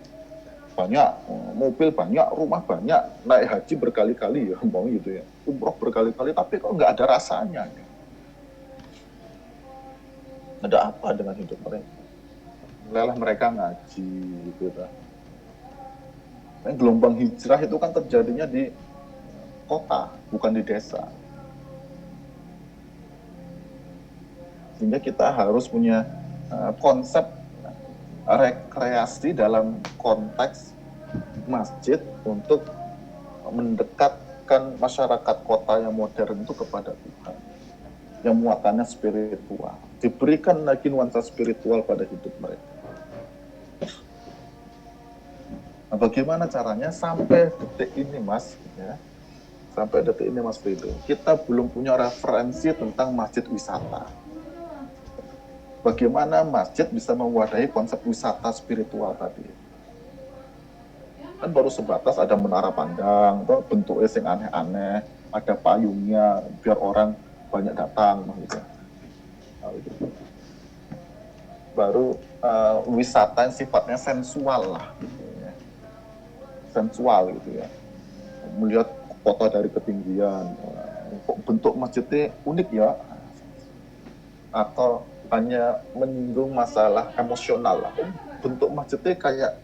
banyak, mobil banyak, rumah banyak, naik haji berkali-kali ya, mau gitu ya. Umroh berkali-kali, tapi kok nggak ada rasanya. Ya. Ada apa dengan hidup mereka? Lelah mereka ngaji gitu ya. Gelombang hijrah itu kan terjadinya di kota, bukan di desa. Sehingga kita harus punya konsep rekreasi dalam konteks masjid untuk mendekatkan masyarakat kota yang modern itu kepada Tuhan. Yang muatannya spiritual. Diberikan lagi nuansa spiritual pada hidup mereka. Nah, bagaimana caranya sampai detik ini Mas, ya, sampai detik ini Mas Frido, kita belum punya referensi tentang masjid wisata. Bagaimana masjid bisa mewadahi konsep wisata spiritual tadi? Kan baru sebatas ada menara pandang, bentuknya yang aneh-aneh, ada payungnya biar orang banyak datang, gitu. Nah, gitu. Baru wisata yang sifatnya sensual lah. Gitu. Sensual gitu ya, melihat kota dari ketinggian, bentuk masjidnya unik ya, atau hanya menyinggung masalah emosional lah. Bentuk masjidnya kayak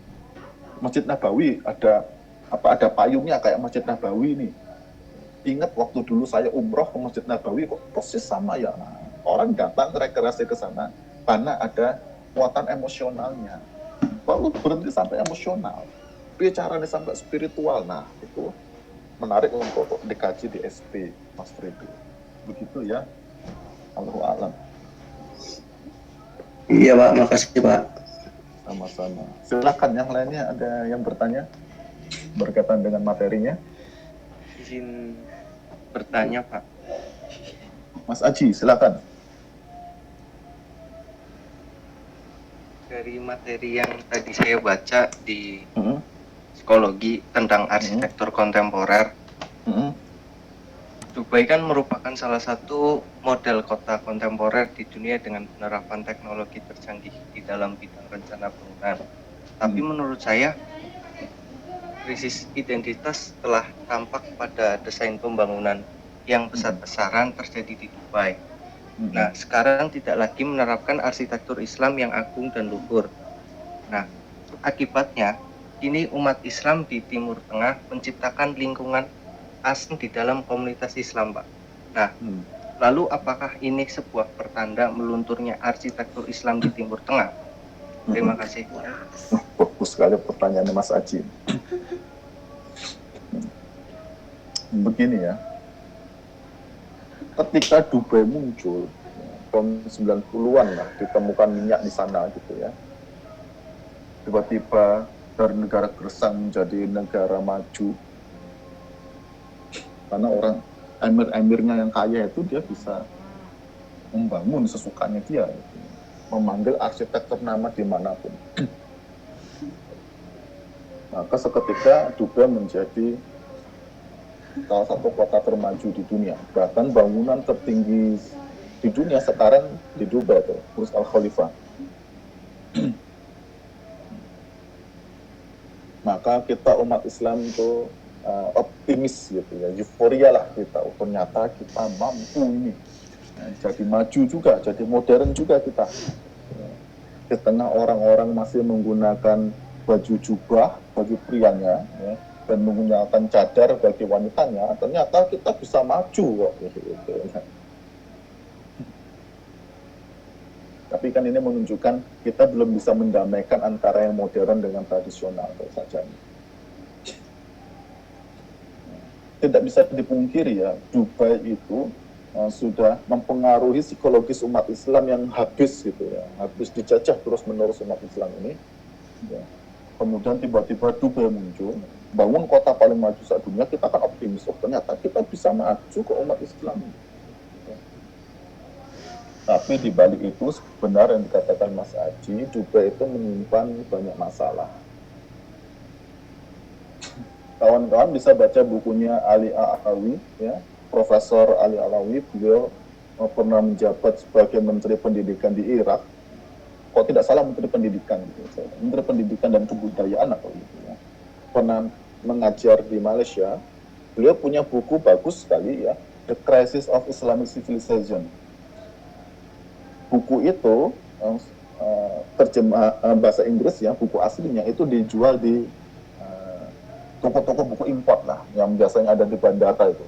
Masjid Nabawi, ada payungnya kayak Masjid Nabawi nih. Ingat waktu dulu saya umroh ke Masjid Nabawi kok persis sama ya. Orang datang rekreasi ke sana karena ada muatan emosionalnya. Baru berhenti sampai emosional. Bicaranya sampai spiritual, nah itu menarik untuk dikaji di SP Mas Frido. Begitu ya, Allahu a'lam.
Iya Pak, makasih Pak.
Sama-sama. Silakan yang lainnya, ada yang bertanya berkaitan dengan materinya.
Izin bertanya Pak.
Mas Aji, silakan.
Dari materi yang tadi saya baca di psikologi tentang arsitektur kontemporer, Dubai kan merupakan salah satu model kota kontemporer di dunia dengan penerapan teknologi tercanggih di dalam bidang rencana bangunan. Tapi menurut saya, krisis identitas telah tampak pada desain pembangunan yang besar-besaran terjadi di Dubai. Nah, sekarang tidak lagi menerapkan arsitektur Islam yang agung dan luhur. Nah, akibatnya, kini umat Islam di Timur Tengah menciptakan lingkungan asing di dalam komunitas Islam, Pak. Nah, lalu apakah ini sebuah pertanda melunturnya arsitektur Islam di Timur Tengah? Terima kasih.
Bagus sekali pertanyaannya Mas Aji. Begini ya, ketika Dubai muncul tahun 90-an lah, ditemukan minyak di sana gitu ya. Tiba-tiba dari negara gersang menjadi negara maju. Karena orang emir-emirnya yang kaya itu dia bisa membangun sesukanya dia, gitu. Memanggil arsitek ternama dimanapun. Maka seketika Dubai menjadi salah satu kota termaju di dunia. Bahkan bangunan tertinggi di dunia sekarang di Dubai tuh, Burj Al Khalifa. Maka kita umat Islam itu optimis gitu ya, euforia lah kita. Oh, ternyata kita mampu ini. Jadi maju juga, jadi modern juga kita. Di tengah orang-orang masih menggunakan baju jubah, baju prianya, ya, dan menggunakan cadar bagi wanitanya, ternyata kita bisa maju kok. Gitu. Tapi kan ini menunjukkan kita belum bisa mendamaikan antara yang modern dengan tradisional saja. Tidak bisa dipungkiri ya, Dubai itu sudah mempengaruhi psikologis umat Islam yang habis gitu ya, habis dijajah terus-menerus umat Islam ini. Ya. Kemudian tiba-tiba Dubai muncul, bangun kota paling maju saat dunia, kita kan optimis, oh ternyata kita bisa maju ke umat Islam. Ya. Tapi di balik itu sebenarnya yang dikatakan Mas Aji, Dubai itu menyimpan banyak masalah. Kawan-kawan bisa baca bukunya Ali Alawi, ya, Profesor Ali Alawi, beliau pernah menjabat sebagai Menteri Pendidikan di Irak. Kok tidak salah Menteri Pendidikan, gitu. Menteri Pendidikan dan Kebudayaan atau gitu ya. Pernah mengajar di Malaysia. Beliau punya buku bagus sekali ya, The Crisis of Islamic Civilization. Buku itu terjemah bahasa Inggris ya, buku aslinya itu dijual di toko-toko buku import lah, yang biasanya ada di bandara itu.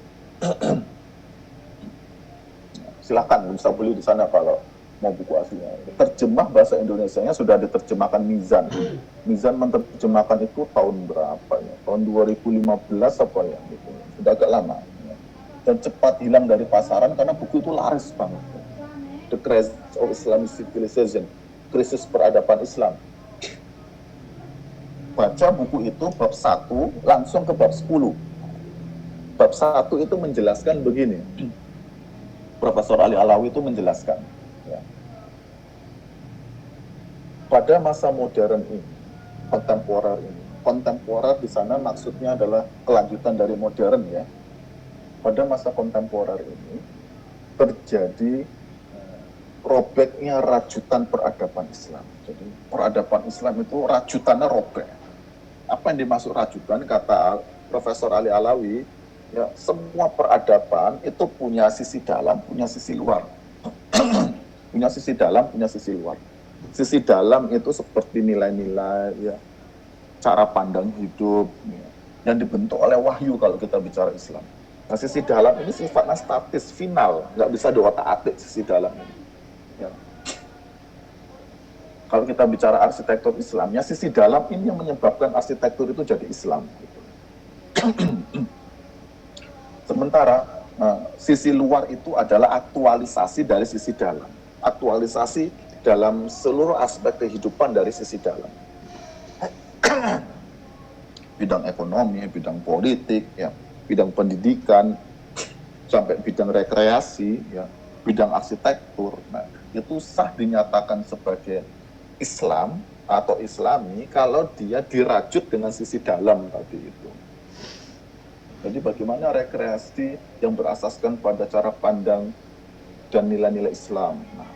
Silakan bisa beli di sana kalau mau buku aslinya. Terjemah bahasa Indonesianya sudah diterjemahkan Mizan. Mizan menerjemahkan itu tahun berapa ya? Tahun 2015 apa ya? Gitu. Sudah agak lama. Ya. Dan cepat hilang dari pasaran karena buku itu laris banget. The Crisis of Islamic Civilization, krisis peradaban Islam. Baca buku itu bab 1 langsung ke bab 10. Bab 1 itu menjelaskan begini. Profesor Ali Alawi itu menjelaskan ya. Pada masa modern ini, kontemporer di sana maksudnya adalah kelanjutan dari modern ya. Pada masa kontemporer ini terjadi robeknya rajutan peradaban Islam. Jadi peradaban Islam itu rajutannya robek. Apa yang dimaksud rajutan, kata Profesor Ali Alawi, ya, semua peradaban itu punya sisi dalam, punya sisi luar. Punya sisi dalam, punya sisi luar. Sisi dalam itu seperti nilai-nilai, ya, cara pandang hidup, ya, yang dibentuk oleh wahyu kalau kita bicara Islam. Nah, sisi dalam ini sifatnya statis, final, nggak bisa diotak-atik sisi dalam ini. Ya. Kalau kita bicara arsitektur Islamnya, sisi dalam ini yang menyebabkan arsitektur itu jadi Islam. Gitu. Sementara sisi luar itu adalah aktualisasi dari sisi dalam. Aktualisasi dalam seluruh aspek kehidupan dari sisi dalam. Bidang ekonomi, bidang politik, ya, bidang pendidikan, sampai bidang rekreasi, ya, bidang arsitektur. Nah, itu sah dinyatakan sebagai Islam atau Islami kalau dia dirajut dengan sisi dalam tadi itu. Jadi bagaimana rekreasi yang berasaskan pada cara pandang dan nilai-nilai Islam. Nah,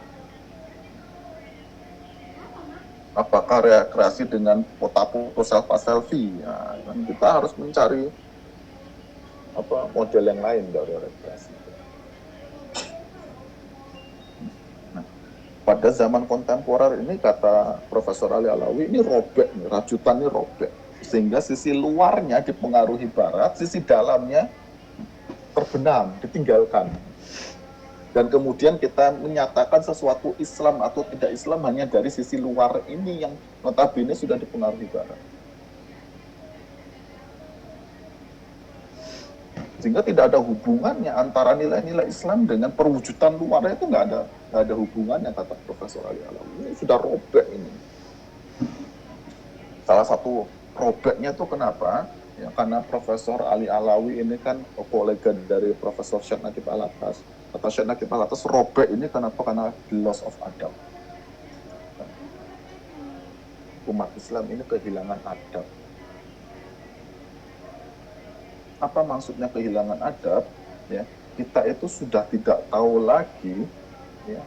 apakah rekreasi dengan foto-foto selfie? Ya, kan kita harus mencari model yang lain dari rekreasi. pada zaman kontemporer ini, kata Profesor Ali Alawi, ini robek nih, rajutan ini robek, sehingga sisi luarnya dipengaruhi barat, sisi dalamnya terbenam, ditinggalkan. Dan kemudian kita menyatakan sesuatu Islam atau tidak Islam hanya dari sisi luar ini yang notabene sudah dipengaruhi barat. Sehingga tidak ada hubungannya antara nilai-nilai Islam dengan perwujudan luarnya, itu nggak ada hubungannya, kata Profesor Ali Alawi. Ini sudah robek ini. Salah satu robeknya itu kenapa? Ya, karena Profesor Ali Alawi ini kan kolega dari Profesor Syed Naqib Al-Atas. Kata Syed Naqib Al-Atas, robek ini kenapa? Karena the loss of adab. Umat Islam ini kehilangan adab. Apa maksudnya kehilangan adab? Ya, kita itu sudah tidak tahu lagi ya,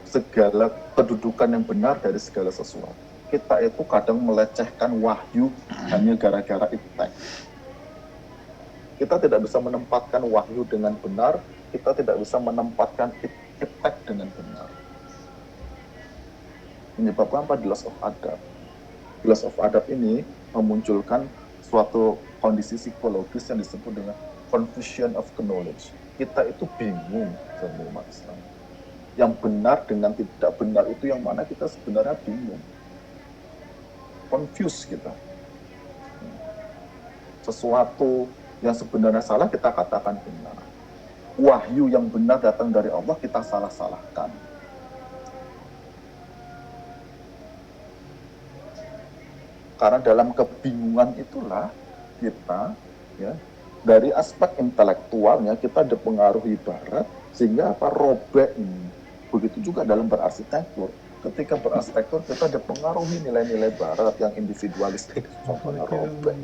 segala kedudukan yang benar dari segala sesuatu. Kita itu kadang melecehkan wahyu hanya gara-gara iptek. Kita tidak bisa menempatkan wahyu dengan benar, kita tidak bisa menempatkan iptek dengan benar. Menyebabkan apa? The loss of adab. The loss of adab ini memunculkan suatu kondisi psikologis yang disebut dengan confusion of knowledge. Kita itu bingung sama umat Islam. Yang benar dengan tidak benar itu yang mana kita sebenarnya bingung. Confuse kita. Sesuatu yang sebenarnya salah kita katakan benar. Wahyu yang benar datang dari Allah kita salah-salahkan. Karena dalam kebingungan itulah kita, ya, dari aspek intelektualnya kita dipengaruhi barat, sehingga apa? Robek ini. Begitu juga dalam berarsitektur. Ketika berarsitektur kita dipengaruhi nilai-nilai barat yang individualistik, contohnya robek.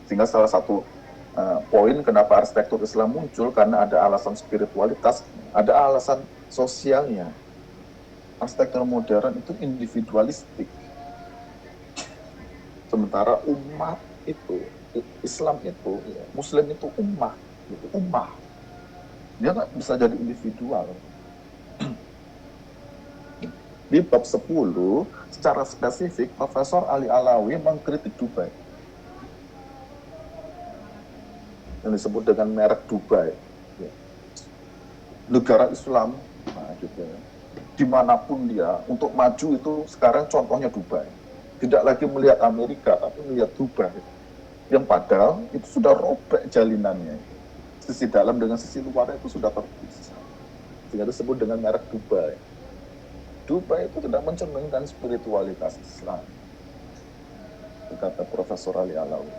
Sehingga salah satu poin kenapa arsitektur Islam muncul, karena ada alasan spiritualitas, ada alasan sosialnya. Arsitektur modern itu individualistik. Sementara umat itu, Islam itu, ya, Muslim itu ummah, gitu, ummah. Dia nggak bisa jadi individual. Di bab 10, secara spesifik, Profesor Ali Alawi mengkritik Dubai. Yang disebut dengan merek Dubai. Ya. Negara Islam, nah, gitu ya. Dimanapun dia, untuk maju itu sekarang contohnya Dubai. Tidak lagi melihat Amerika, tapi melihat Dubai. Yang padahal itu sudah robek jalinannya. Sisi dalam dengan sisi luar itu sudah terpisah. Sehingga disebut dengan merek Dubai. Dubai itu tidak mencerminkan spiritualitas Islam. Kata Profesor Ali Alawi.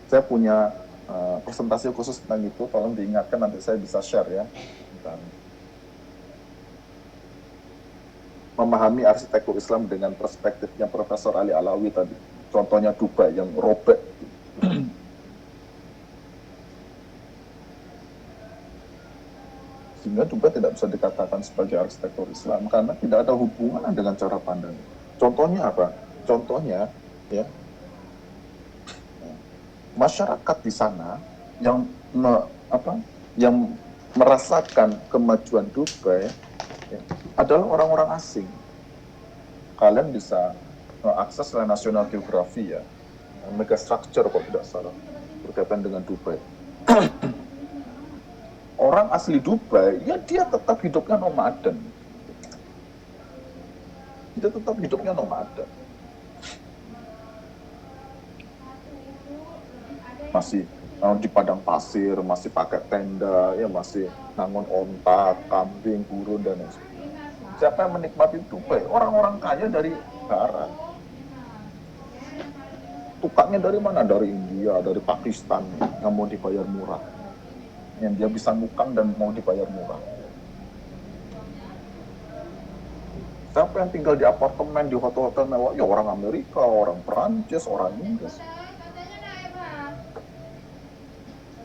Saya punya presentasi khusus tentang itu, tolong diingatkan nanti saya bisa share ya. Memahami arsitektur Islam dengan perspektifnya Profesor Ali Alawi tadi. Contohnya Dubai yang robek. Sehingga Dubai tidak bisa dikatakan sebagai arsitektur Islam karena tidak ada hubungan dengan cara pandang. Contohnya apa? Contohnya ya, masyarakat di sana yang yang merasakan kemajuan Dubai ya, adalah orang-orang asing. Kalian bisa akses National Geography ya, megastructure kalau tidak salah, berkaitan dengan Dubai. Orang asli Dubai, ya dia tetap hidupnya nomaden. Dia tetap hidupnya nomaden. Masih di padang pasir, masih pakai tenda, ya masih nangon onta, kambing, burung dan lain sebagainya. Siapa yang menikmati Dubai? Orang-orang kaya dari barat. Tukangnya dari mana? Dari India, dari Pakistan, yang mau dibayar murah. Yang dia bisa ngukang dan mau dibayar murah. Siapa yang tinggal di apartemen, di hotel-hotel mewah? Ya orang Amerika, orang Perancis, orang Inggris.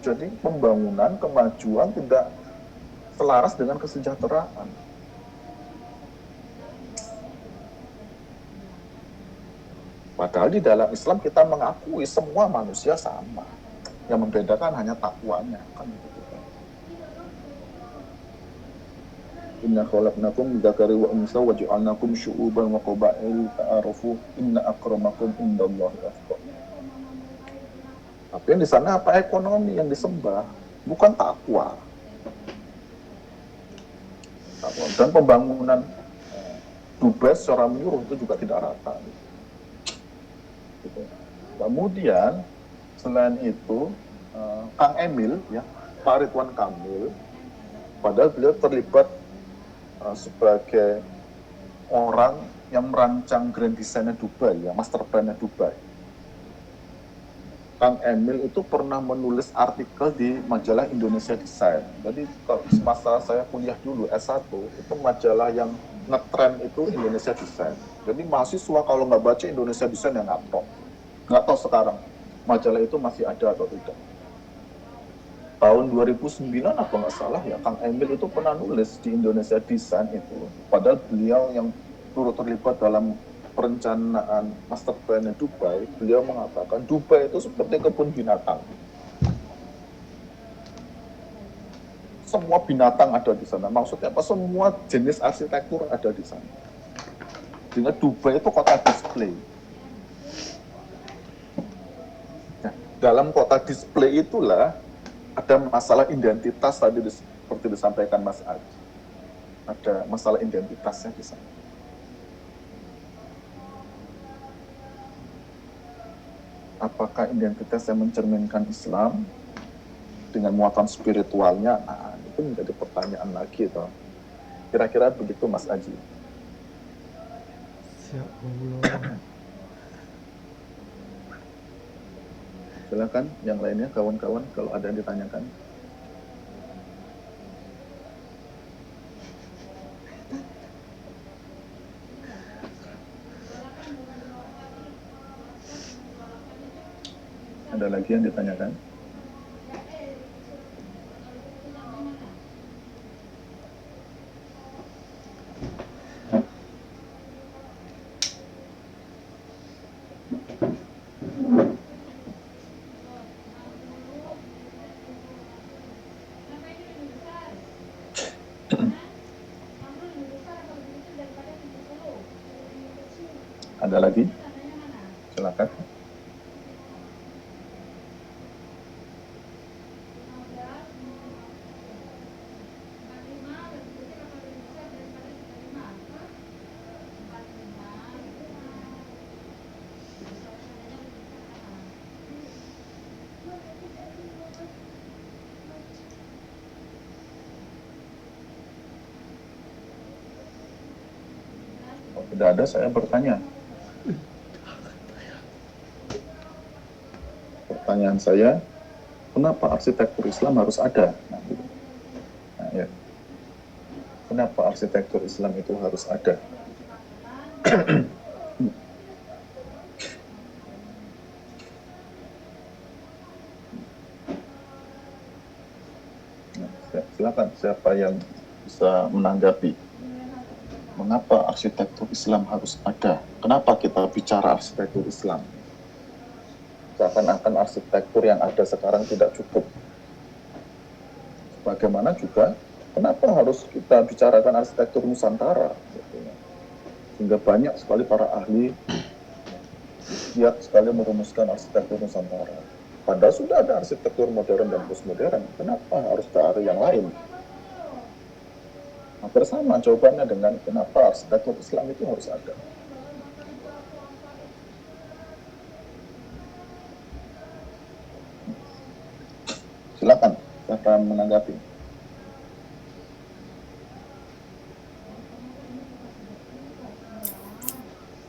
Jadi pembangunan, kemajuan tidak selaras dengan kesejahteraan. Padahal di dalam Islam kita mengakui semua manusia sama. Yang membedakan hanya takwanya, kan gitu. Inna khalaqnakum min dzakari wa unsa wa ja'alnakum syu'uban wa qabail ta'arufu inna akramakum indallahi atqakum. Tapi yang di sana apa? Ekonomi yang disembah, bukan takwa. Dan pembangunan Dubai secara menyeluruh itu juga tidak rata. Gitu. Kemudian selain itu Kang Emil, ya, Pak Ridwan Kamil, padahal beliau terlibat sebagai orang yang merancang grand design-nya Dubai, ya, master plan-nya Dubai. Kang Emil itu pernah menulis artikel di majalah Indonesia Design. Jadi kalau masa saya kuliah dulu S1, itu majalah yang ngetrend itu Indonesia Design. Jadi mahasiswa kalau nggak baca Indonesia Design ya nggak tahu sekarang majalah itu masih ada atau tidak. Tahun 2009 apa nggak salah ya, Kang Emil itu pernah nulis di Indonesia Design itu. Padahal beliau yang turut terlibat dalam perencanaan master plan Dubai, beliau mengatakan Dubai itu seperti kebun binatang. Semua binatang ada di sana. Maksudnya apa? Semua jenis arsitektur ada di sana. Sehingga Dubai itu kota display. Nah, dalam kota display itulah ada masalah identitas tadi seperti disampaikan Mas Aji. Ada masalah identitasnya di sana. Apakah identitas yang mencerminkan Islam dengan muatan spiritualnya? Nah, itu menjadi pertanyaan lagi, toh. Kira-kira begitu, Mas Aji.
Ya Allah.
Silakan yang lainnya, kawan-kawan, kalau ada yang ditanyakan. Ada lagi yang ditanyakan? Ada lagi? Silakan. Kalau tidak ada, saya bertanya. Pertanyaan saya, kenapa arsitektur Islam harus ada? Nah, ya. Kenapa arsitektur Islam itu harus ada? Nah, silakan, siapa yang bisa menanggapi? Mengapa arsitektur Islam harus ada? Kenapa kita bicara arsitektur Islam? Seakan-akan arsitektur yang ada sekarang tidak cukup. Bagaimana juga, kenapa harus kita bicarakan arsitektur Nusantara? Sehingga banyak sekali para ahli giat sekali merumuskan arsitektur Nusantara. Padahal sudah ada arsitektur modern dan postmodern. Kenapa harus cari yang lain? Hampir sama jawabannya dengan kenapa arsitektur Islam itu harus ada. Silakan, siapa menanggapi?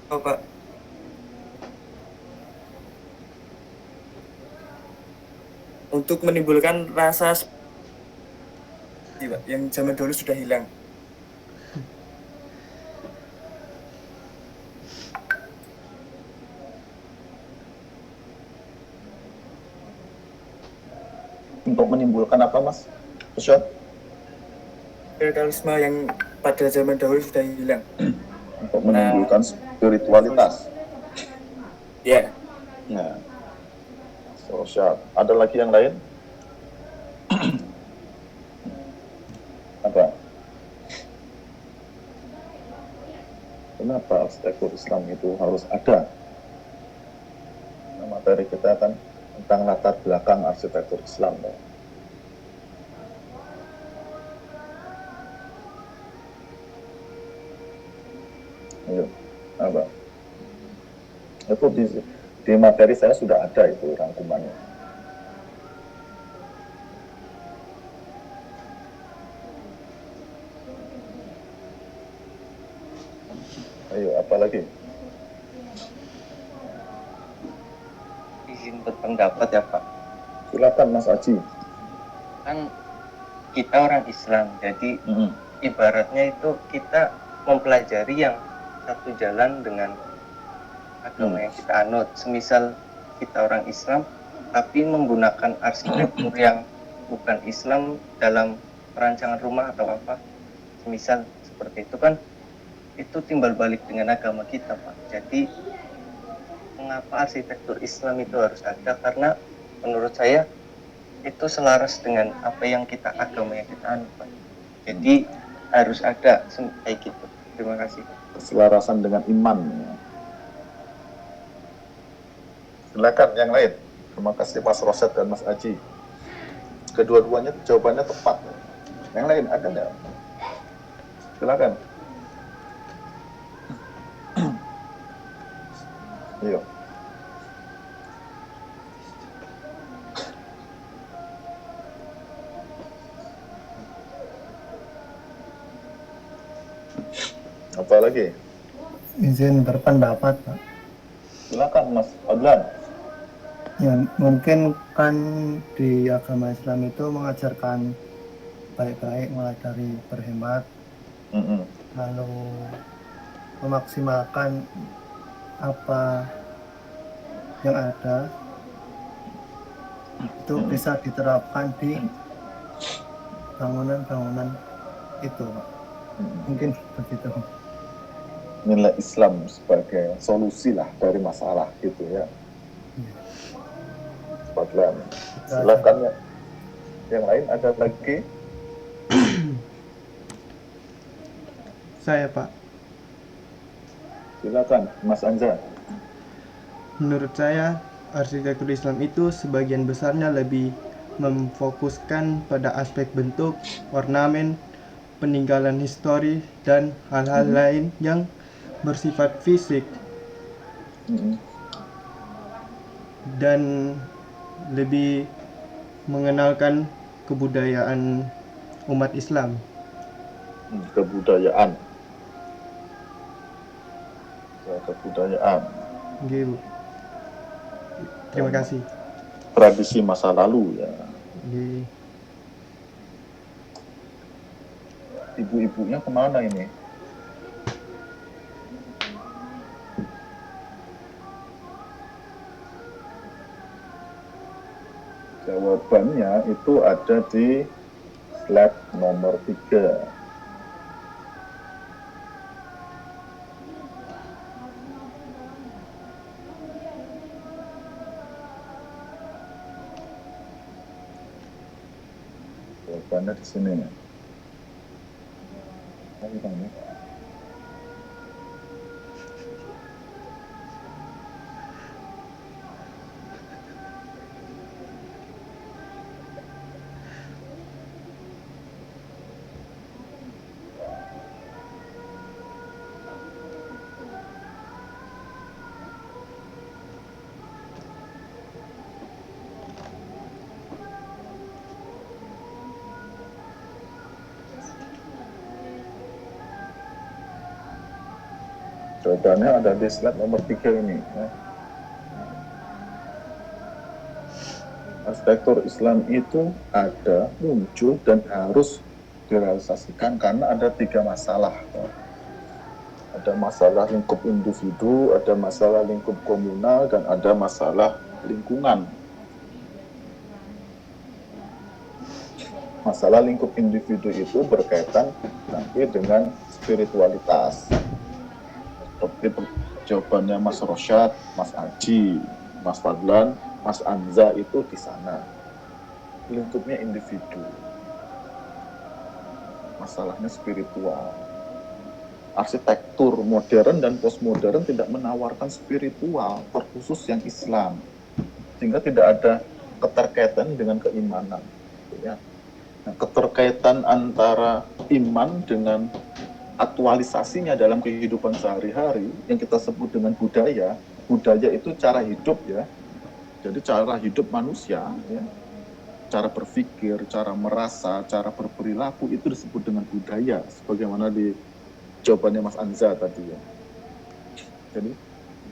Oh, Pak. Untuk menimbulkan rasa yang zaman dulu sudah hilang.
Untuk menimbulkan apa, Mas? Ustaz?
Spiritualisme yang pada zaman dahulu sudah hilang.
Untuk menimbulkan spiritualitas.
Ya.
Ya. Rosyad. Ada lagi yang lain? Apa? Kenapa arsitektur Islam itu harus ada? Nah, materi kita kan tentang latar belakang arsitektur Islam. Ya. Ayo, apa? Itu di materi saya sudah ada itu rangkumannya. Ayo, apa lagi?
Izin berpendapat ya Pak.
Silakan Mas Aji.
Kan kita orang Islam, jadi ibaratnya itu kita mempelajari yang satu jalan dengan agama yang kita anut. Semisal kita orang Islam, tapi menggunakan arsitektur yang bukan Islam dalam perancangan rumah atau apa, semisal seperti itu kan, itu timbal balik dengan agama kita Pak. Jadi mengapa arsitektur Islam itu harus ada? Karena menurut saya itu selaras dengan apa yang kita agama yang kita anut Pak. Jadi harus ada kayak gitu. Terima kasih.
Keselarasan dengan iman. Silakan yang lain. Terima kasih Mas Rosyad dan Mas Aji. Kedua-duanya jawabannya tepat. Yang lain ada nggak? Silakan. Iya. Apa lagi?
Izin berpendapat, Pak.
Silakan Mas Adlan.
Ya, mungkin kan di agama Islam itu mengajarkan baik-baik mulai dari berhemat, lalu memaksimalkan apa yang ada, itu bisa diterapkan di bangunan-bangunan itu, Pak. Mungkin begitu.
Nilai Islam sebagai solusi lah dari masalah gitu ya. Padahal silakan ya. Yang lain ada lagi?
Saya Pak.
Silakan Mas Anja.
Menurut saya arsitektur Islam itu sebagian besarnya lebih memfokuskan pada aspek bentuk, ornamen, peninggalan histori dan hal-hal lain yang bersifat fisik dan lebih mengenalkan kebudayaan umat Islam.
Kebudayaan. Ya, kebudayaan.
Gitu. Terima kasih.
Tradisi masa lalu ya.
Gitu.
Ibu-ibunya kemana ini? Jawabannya itu ada di slide nomor 3. Jawabannya di sini. Ayo, Bang, ya. Jawabannya ada di slide nomor 3 ini. Ya. Arsitektur Islam itu ada, muncul, dan harus direalisasikan karena ada 3 masalah. Ya. Ada masalah lingkup individu, ada masalah lingkup komunal, dan ada masalah lingkungan. Masalah lingkup individu itu berkaitan nanti dengan spiritualitas. Seperti jawabannya Mas Rosyad, Mas Aji, Mas Fadlan, Mas Anza itu di sana. Lingkupnya individu. Masalahnya spiritual. Arsitektur modern dan postmodern tidak menawarkan spiritual, terkhusus yang Islam. Sehingga tidak ada keterkaitan dengan keimanan. Ya. Nah, keterkaitan antara iman dengan aktualisasinya dalam kehidupan sehari-hari yang kita sebut dengan budaya. Budaya itu cara hidup ya. Jadi cara hidup manusia ya. Cara berpikir, cara merasa, cara berperilaku itu disebut dengan budaya sebagaimana di jawabannya Mas Anza tadi ya. Jadi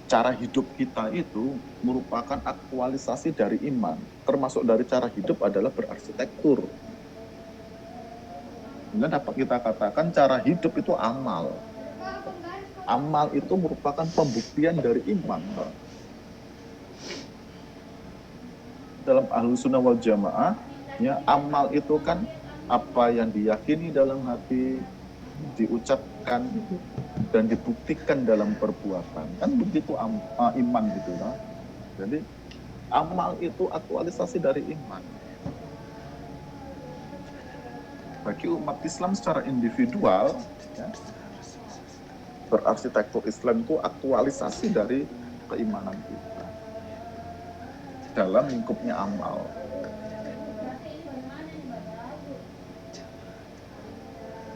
cara hidup kita itu merupakan aktualisasi dari iman, termasuk dari cara hidup adalah berarsitektur. Kemudian dapat kita katakan cara hidup itu amal. Amal itu merupakan pembuktian dari iman. Dalam Ahlus Sunnah wal Jamaah, ya, amal itu kan apa yang diyakini dalam hati, diucapkan dan dibuktikan dalam perbuatan. Kan begitu iman gitu kan. Jadi amal itu aktualisasi dari iman. Bagi umat Islam secara individual, ya, berarsitektur Islam itu aktualisasi dari keimanan kita dalam lingkupnya amal.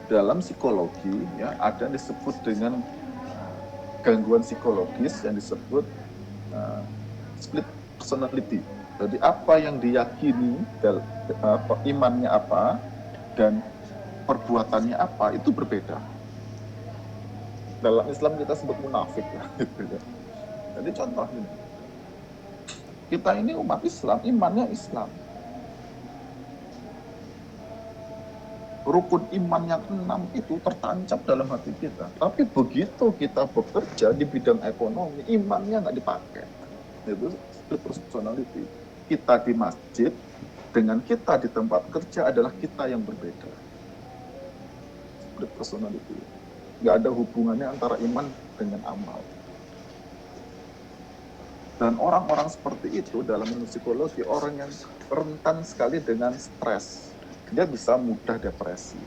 Dalam psikologi, ya, ada yang disebut dengan gangguan psikologis yang disebut split personality. Jadi apa yang diyakini, imannya apa, dan perbuatannya apa itu berbeda. Dalam Islam kita sebut munafik ya. Jadi contoh ini, kita ini umat Islam, imannya Islam. Rukun iman yang 6 itu tertancap dalam hati kita. Tapi begitu kita bekerja di bidang ekonomi, imannya nggak dipakai. Itu split personality. Kita di masjid dengan kita di tempat kerja adalah kita yang berbeda. Split personality. Nggak ada hubungannya antara iman dengan amal. Dan orang-orang seperti itu dalam psikologi, orang yang rentan sekali dengan stres. Dia bisa mudah depresi.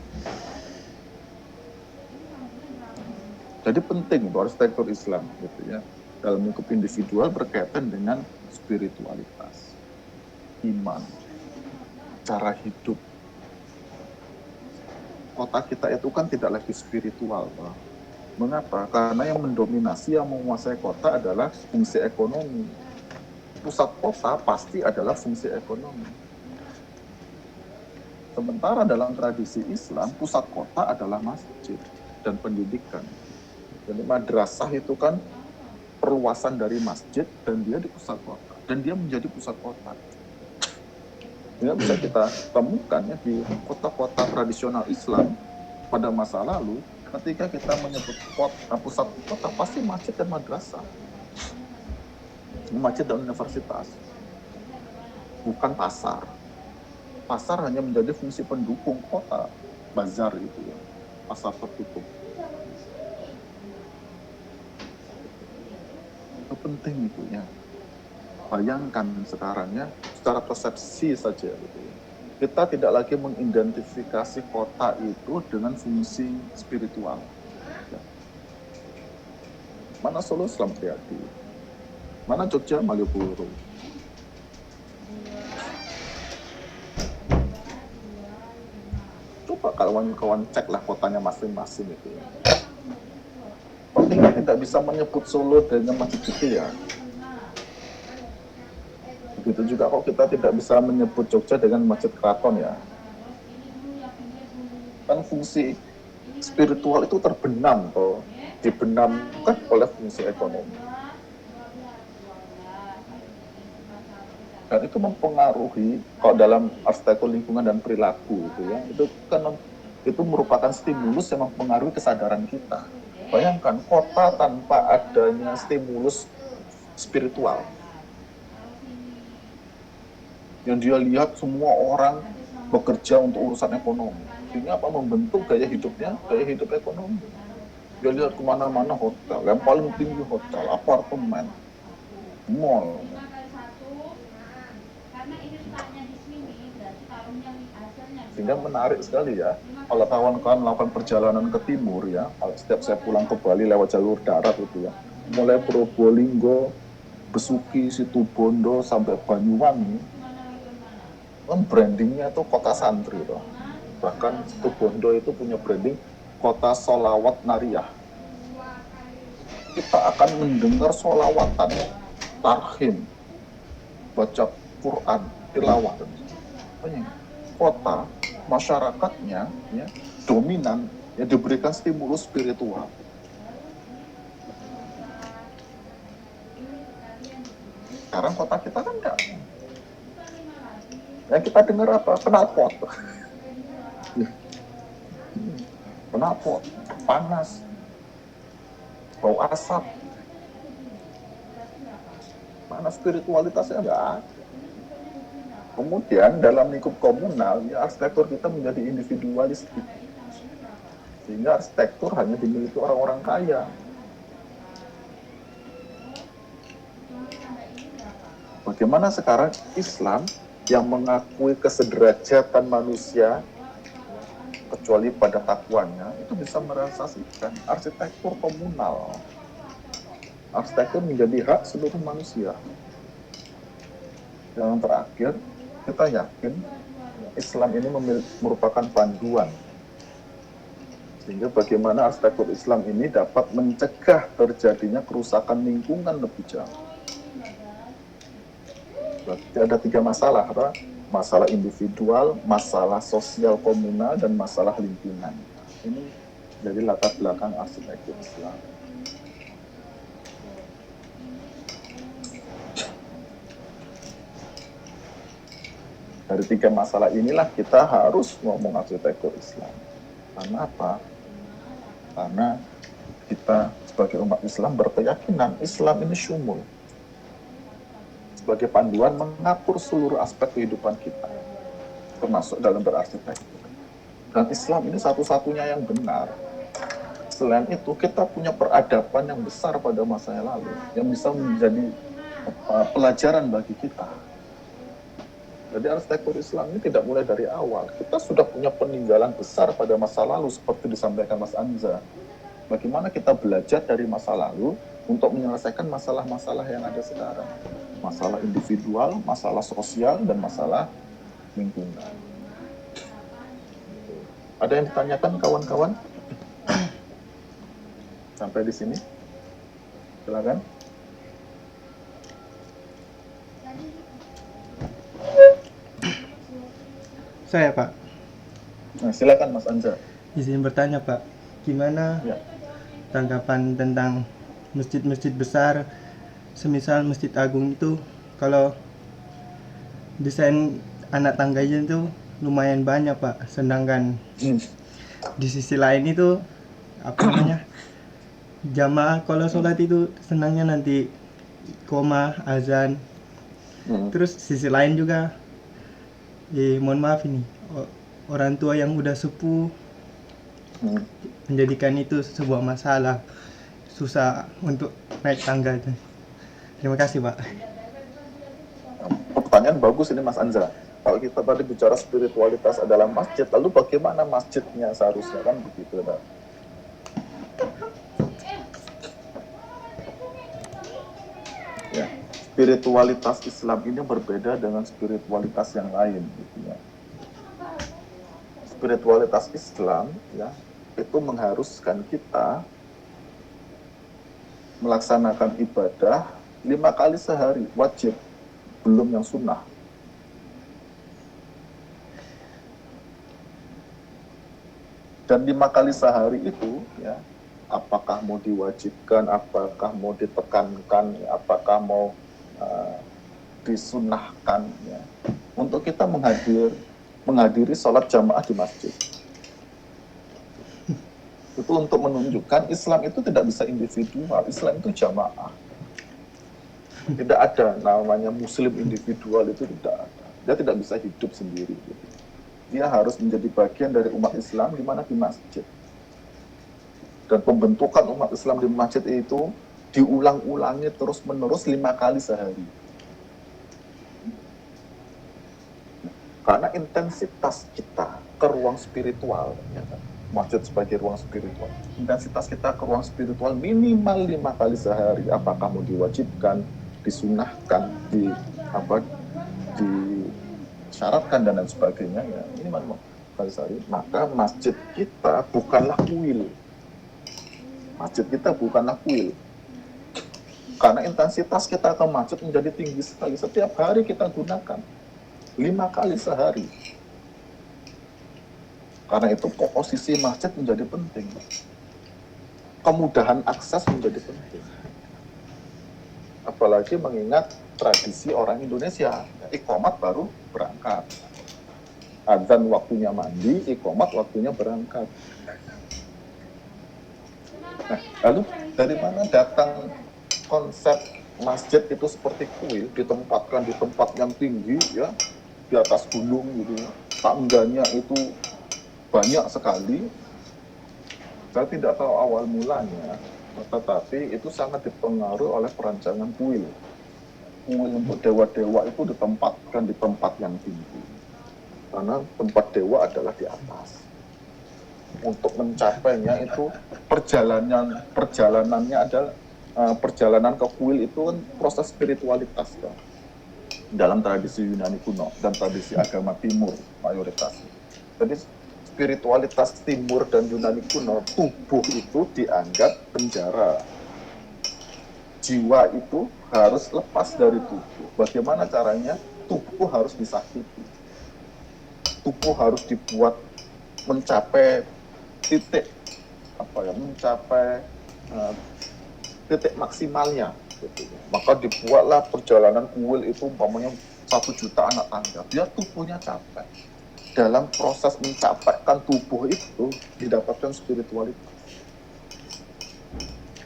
Jadi penting arsitektur Islam gitu ya. Dalam lingkup individual berkaitan dengan spiritualitas, iman, cara hidup. Kota kita itu kan tidak lagi spiritual, Pak. Mengapa? Karena yang mendominasi, yang menguasai kota adalah fungsi ekonomi. Pusat kota pasti adalah fungsi ekonomi. Sementara dalam tradisi Islam, pusat kota adalah masjid dan pendidikan. Jadi madrasah itu kan perluasan dari masjid dan dia di pusat kota. Dan dia menjadi pusat kota. Ini bisa kita temukan ya, di kota-kota tradisional Islam pada masa lalu, ketika kita menyebut kota, pusat kota, pasti masjid dan madrasah. Masjid dan universitas. Bukan pasar. Pasar hanya menjadi fungsi pendukung kota. Bazar itu ya. Pasar tertutup. Itu penting itu ya. Bayangkan sekarang ya, secara persepsi saja gitu ya. Kita tidak lagi mengidentifikasi kota itu dengan fungsi spiritual. Ya. Mana Solo Selamat Riyadi? Mana Jogja Malioboro? Coba kawan-kawan cek lah kotanya masing-masing itu ya. Kita tidak bisa menyebut Solo dengan masjid gede ya. Begitu juga kok kita tidak bisa menyebut Jogja dengan masjid keraton ya. Kan fungsi spiritual itu terbenam toh, dibenamkan oleh fungsi ekonomi. Dan itu mempengaruhi kalau dalam arsitektur lingkungan dan perilaku itu ya. Itu merupakan stimulus yang mempengaruhi kesadaran kita. Bayangkan kota tanpa adanya stimulus spiritual. Yang dia lihat semua orang bekerja untuk urusan ekonomi. Ini apa membentuk gaya hidupnya, gaya hidup ekonomi. Dia lihat kemana-mana hotel, yang paling tinggi hotel, apartemen, mall. Sehingga menarik sekali ya, kalau kawan-kawan melakukan perjalanan ke timur ya, kalau setiap saya pulang ke Bali lewat jalur darat itu ya, mulai Probolinggo, Besuki, Situbondo sampai Banyuwangi, kan brandingnya itu kota santri loh. Bahkan Situbondo itu punya branding kota solawat nariyah. Kita akan mendengar solawatan, tarhim, baca Quran, tilawah. Kota masyarakatnya ya, dominan ya, diberikan stimulus spiritual. Sekarang kota kita kan enggak. Yang kita dengar apa? Knalpot. Knalpot, panas, bau asap. Mana spiritualitasnya enggak ada. Kemudian dalam lingkup komunal, ya, arsitektur kita menjadi individualistik. Sehingga arsitektur hanya dimiliki orang-orang kaya. Bagaimana sekarang Islam yang mengakui kesederajatan manusia, kecuali pada takwanya, itu bisa merealisasikan arsitektur komunal. Arsitektur menjadi hak seluruh manusia. Yang terakhir, kita yakin Islam ini merupakan panduan. Sehingga bagaimana arsitektur Islam ini dapat mencegah terjadinya kerusakan lingkungan lebih jauh. Berarti ada 3 masalah, apa? Masalah individual, masalah sosial komunal, dan masalah lingkungan. Ini jadi latar belakang arsitektur Islam. Dari 3 masalah inilah kita harus ngomong arsitektur Islam. Karena apa? Karena kita sebagai umat Islam berkeyakinan Islam ini syumul. Sebagai panduan mengatur seluruh aspek kehidupan kita, termasuk dalam berarsitektur. Dan Islam ini satu-satunya yang benar. Selain itu, kita punya peradaban yang besar pada masa yang lalu, yang bisa menjadi pelajaran bagi kita. Jadi arsitektur Islam ini tidak mulai dari awal. Kita sudah punya peninggalan besar pada masa lalu seperti disampaikan Mas Anza. Bagaimana kita belajar dari masa lalu untuk menyelesaikan masalah-masalah yang ada sekarang. Masalah individual, masalah sosial, dan masalah lingkungan. Ada yang ditanyakan kawan-kawan? Sampai di sini? Silakan.
Saya, Pak.
Nah, silakan Mas Anza.
Izin bertanya, Pak. Gimana
Ya.
tanggapan tentang masjid-masjid besar, semisal Masjid Agung itu, kalau desain anak tangganya itu lumayan banyak, Pak. Sedangkan di sisi lain itu, apa namanya, jamaah kalau sholat itu senangnya nanti koma, azan. Terus sisi lain juga, mohon maaf ini, orang tua yang udah sepuh menjadikan itu sebuah masalah, susah untuk naik tangga. Terima kasih, Pak.
Pertanyaan bagus ini Mas Anza. Kalau kita tadi bicara spiritualitas adalah masjid, lalu bagaimana masjidnya seharusnya, kan begitu, Pak? Ya, spiritualitas Islam ini berbeda dengan spiritualitas yang lain, gitu ya. Spiritualitas Islam ya itu mengharuskan kita melaksanakan ibadah 5 kali sehari, wajib, belum yang sunnah. Dan 5 kali sehari itu ya, apakah mau diwajibkan, apakah mau ditekankan, apakah mau disunnahkan ya, untuk kita menghadiri sholat jamaah di masjid. Itu untuk menunjukkan Islam itu tidak bisa individual, Islam itu jamaah. Tidak ada namanya muslim individual, itu tidak ada. Dia tidak bisa hidup sendiri. Dia harus menjadi bagian dari umat Islam di mana di masjid. Dan pembentukan umat Islam di masjid itu diulang-ulangi terus-menerus 5 kali sehari. Karena intensitas kita ke ruang spiritual, ya kan? Masjid sebagai ruang spiritual, intensitas kita ke ruang spiritual minimal 5 kali sehari. Apakah mau diwajibkan, disunahkan, disyaratkan dan lain sebagainya, ya minimal 5 kali sehari. Maka masjid kita bukanlah kuil. Masjid kita bukanlah kuil. Karena intensitas kita ke masjid menjadi tinggi sekali. Setiap hari kita gunakan 5 kali sehari. Karena itu posisi masjid menjadi penting. Kemudahan akses menjadi penting. Apalagi mengingat tradisi orang Indonesia. Iqomat baru berangkat. Adzan waktunya mandi, iqomat waktunya berangkat. Nah, lalu dari mana datang konsep masjid itu seperti kuil, ditempatkan di tempat yang tinggi, ya, di atas gunung gitu, tangganya itu banyak sekali. Saya tidak tahu awal mulanya, tetapi itu sangat dipengaruhi oleh perancangan kuil. Kuil untuk dewa-dewa itu ditempatkan di tempat yang tinggi, karena tempat dewa adalah di atas. Untuk mencapainya itu perjalanannya adalah perjalanan ke kuil itu kan proses spiritualitas, kan? Dalam tradisi Yunani kuno dan tradisi agama Timur mayoritasnya. Jadi spiritualitas Timur dan Yunani kuno, tubuh itu dianggap penjara. Jiwa itu harus lepas dari tubuh. Bagaimana caranya? Tubuh harus disakiti. Tubuh harus dibuat mencapai titik mencapai titik maksimalnya. Gitu. Maka dibuatlah perjalanan kuil itu umpamanya 1 juta anak tangga, biar tubuhnya capek. Dalam proses mencapaikan tubuh itu didapatkan spiritualitas.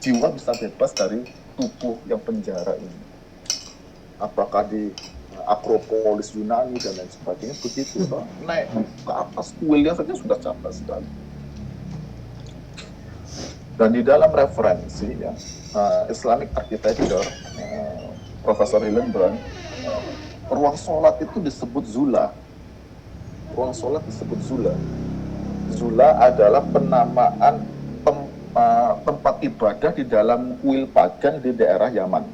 Jiwa bisa bebas dari tubuh yang penjara ini. Apakah di Akropolis Yunani dan lain sebagainya begitu, naik ke atas kuilnya saja sudah capek sekali. Dan di dalam referensi, ya, Islamic Architecture, Profesor Hillenbrand, ruang sholat itu disebut zula. Ruang sholat disebut zula. Zula adalah penamaan tempat ibadah di dalam kuil pagan di daerah Yaman.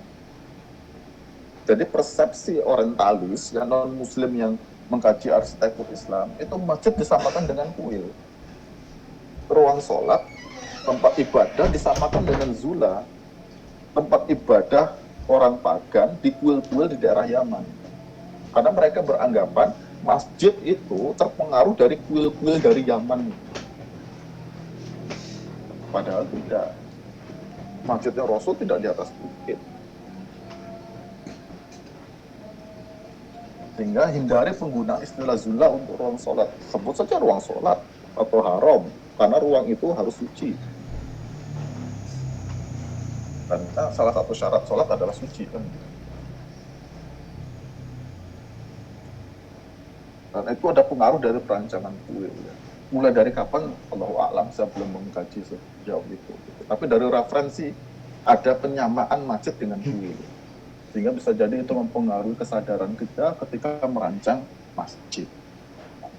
Jadi persepsi orientalis, yang non-muslim yang mengkaji arsitektur Islam, itu masjid disamakan dengan kuil. Ruang sholat, tempat ibadah disamakan dengan zula, tempat ibadah orang pagan di kuil-kuil di daerah Yaman. Karena mereka beranggapan masjid itu terpengaruh dari kuil-kuil dari Yaman. Padahal tidak. Masjidnya Rasul tidak di atas bukit. Sehingga hindari penggunaan istilah zula untuk ruang sholat. Sebut saja ruang sholat atau haram, karena ruang itu harus suci. Karena salah satu syarat sholat adalah suci, kan? Dan itu ada pengaruh dari perancangan kuil. Ya. Mulai dari kapan, Allahu a'lam, saya belum mengkaji sejauh itu. Tapi dari referensi, ada penyamaan masjid dengan kuil. Sehingga bisa jadi itu mempengaruhi kesadaran kita ketika merancang masjid.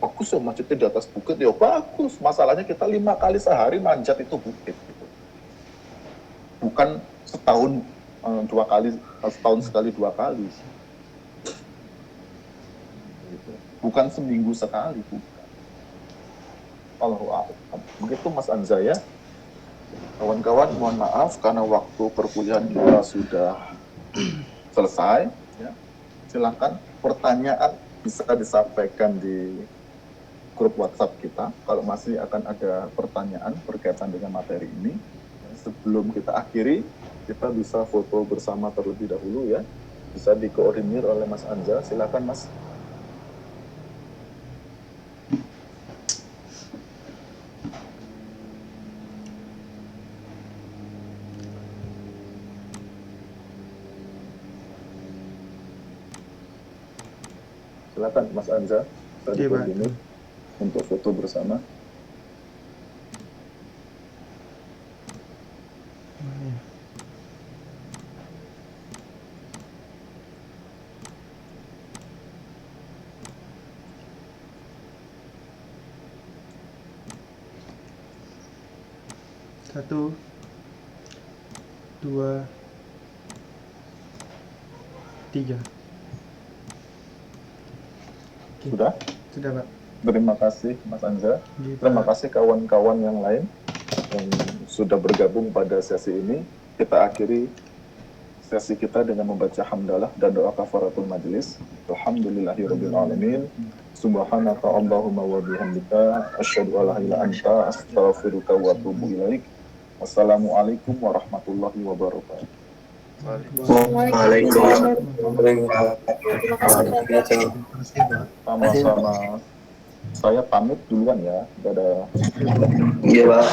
Bagus ya masjidnya di atas bukit, ya bagus. Masalahnya kita 5 kali sehari manjat itu bukit. Gitu. Bukan setahun 2 kali, setahun sekali 2 kali. Gitu. Bukan seminggu sekali, bukan. Allahu a'lam. Begitu Mas Anza, ya. Kawan-kawan, mohon maaf karena waktu perkuliahan kita sudah selesai. Ya. Silakan pertanyaan bisa disampaikan di grup WhatsApp kita. Kalau masih akan ada pertanyaan berkaitan dengan materi ini, sebelum kita akhiri, kita bisa foto bersama terlebih dahulu, ya. Bisa dikoordinir oleh Mas Anza. Silakan, Mas. Silakan Mas Anza, tadi koordinir untuk foto bersama.
1, 2, 3. Oke,
Sudah?
sudah Pak.
Terima kasih Mas Anja.
Gitu,
Terima
Pak.
kasih kawan-kawan yang lain yang sudah bergabung pada sesi ini. Kita akhiri sesi kita dengan membaca hamdalah dan doa kafaratul majelis. Alhamdulillahirabbil alamin. Subhanaka Allahumma wa bihamdika asyhadu an la ilaha illa anta astaghfiruka wa atubu ilaik. Wassalamualaikum warahmatullahi wabarakatuh.
Waalaikumsalam.
Terima kasih, Pak.
Sama-sama. Saya pamit duluan ya. Dadah.
Iya, Pak.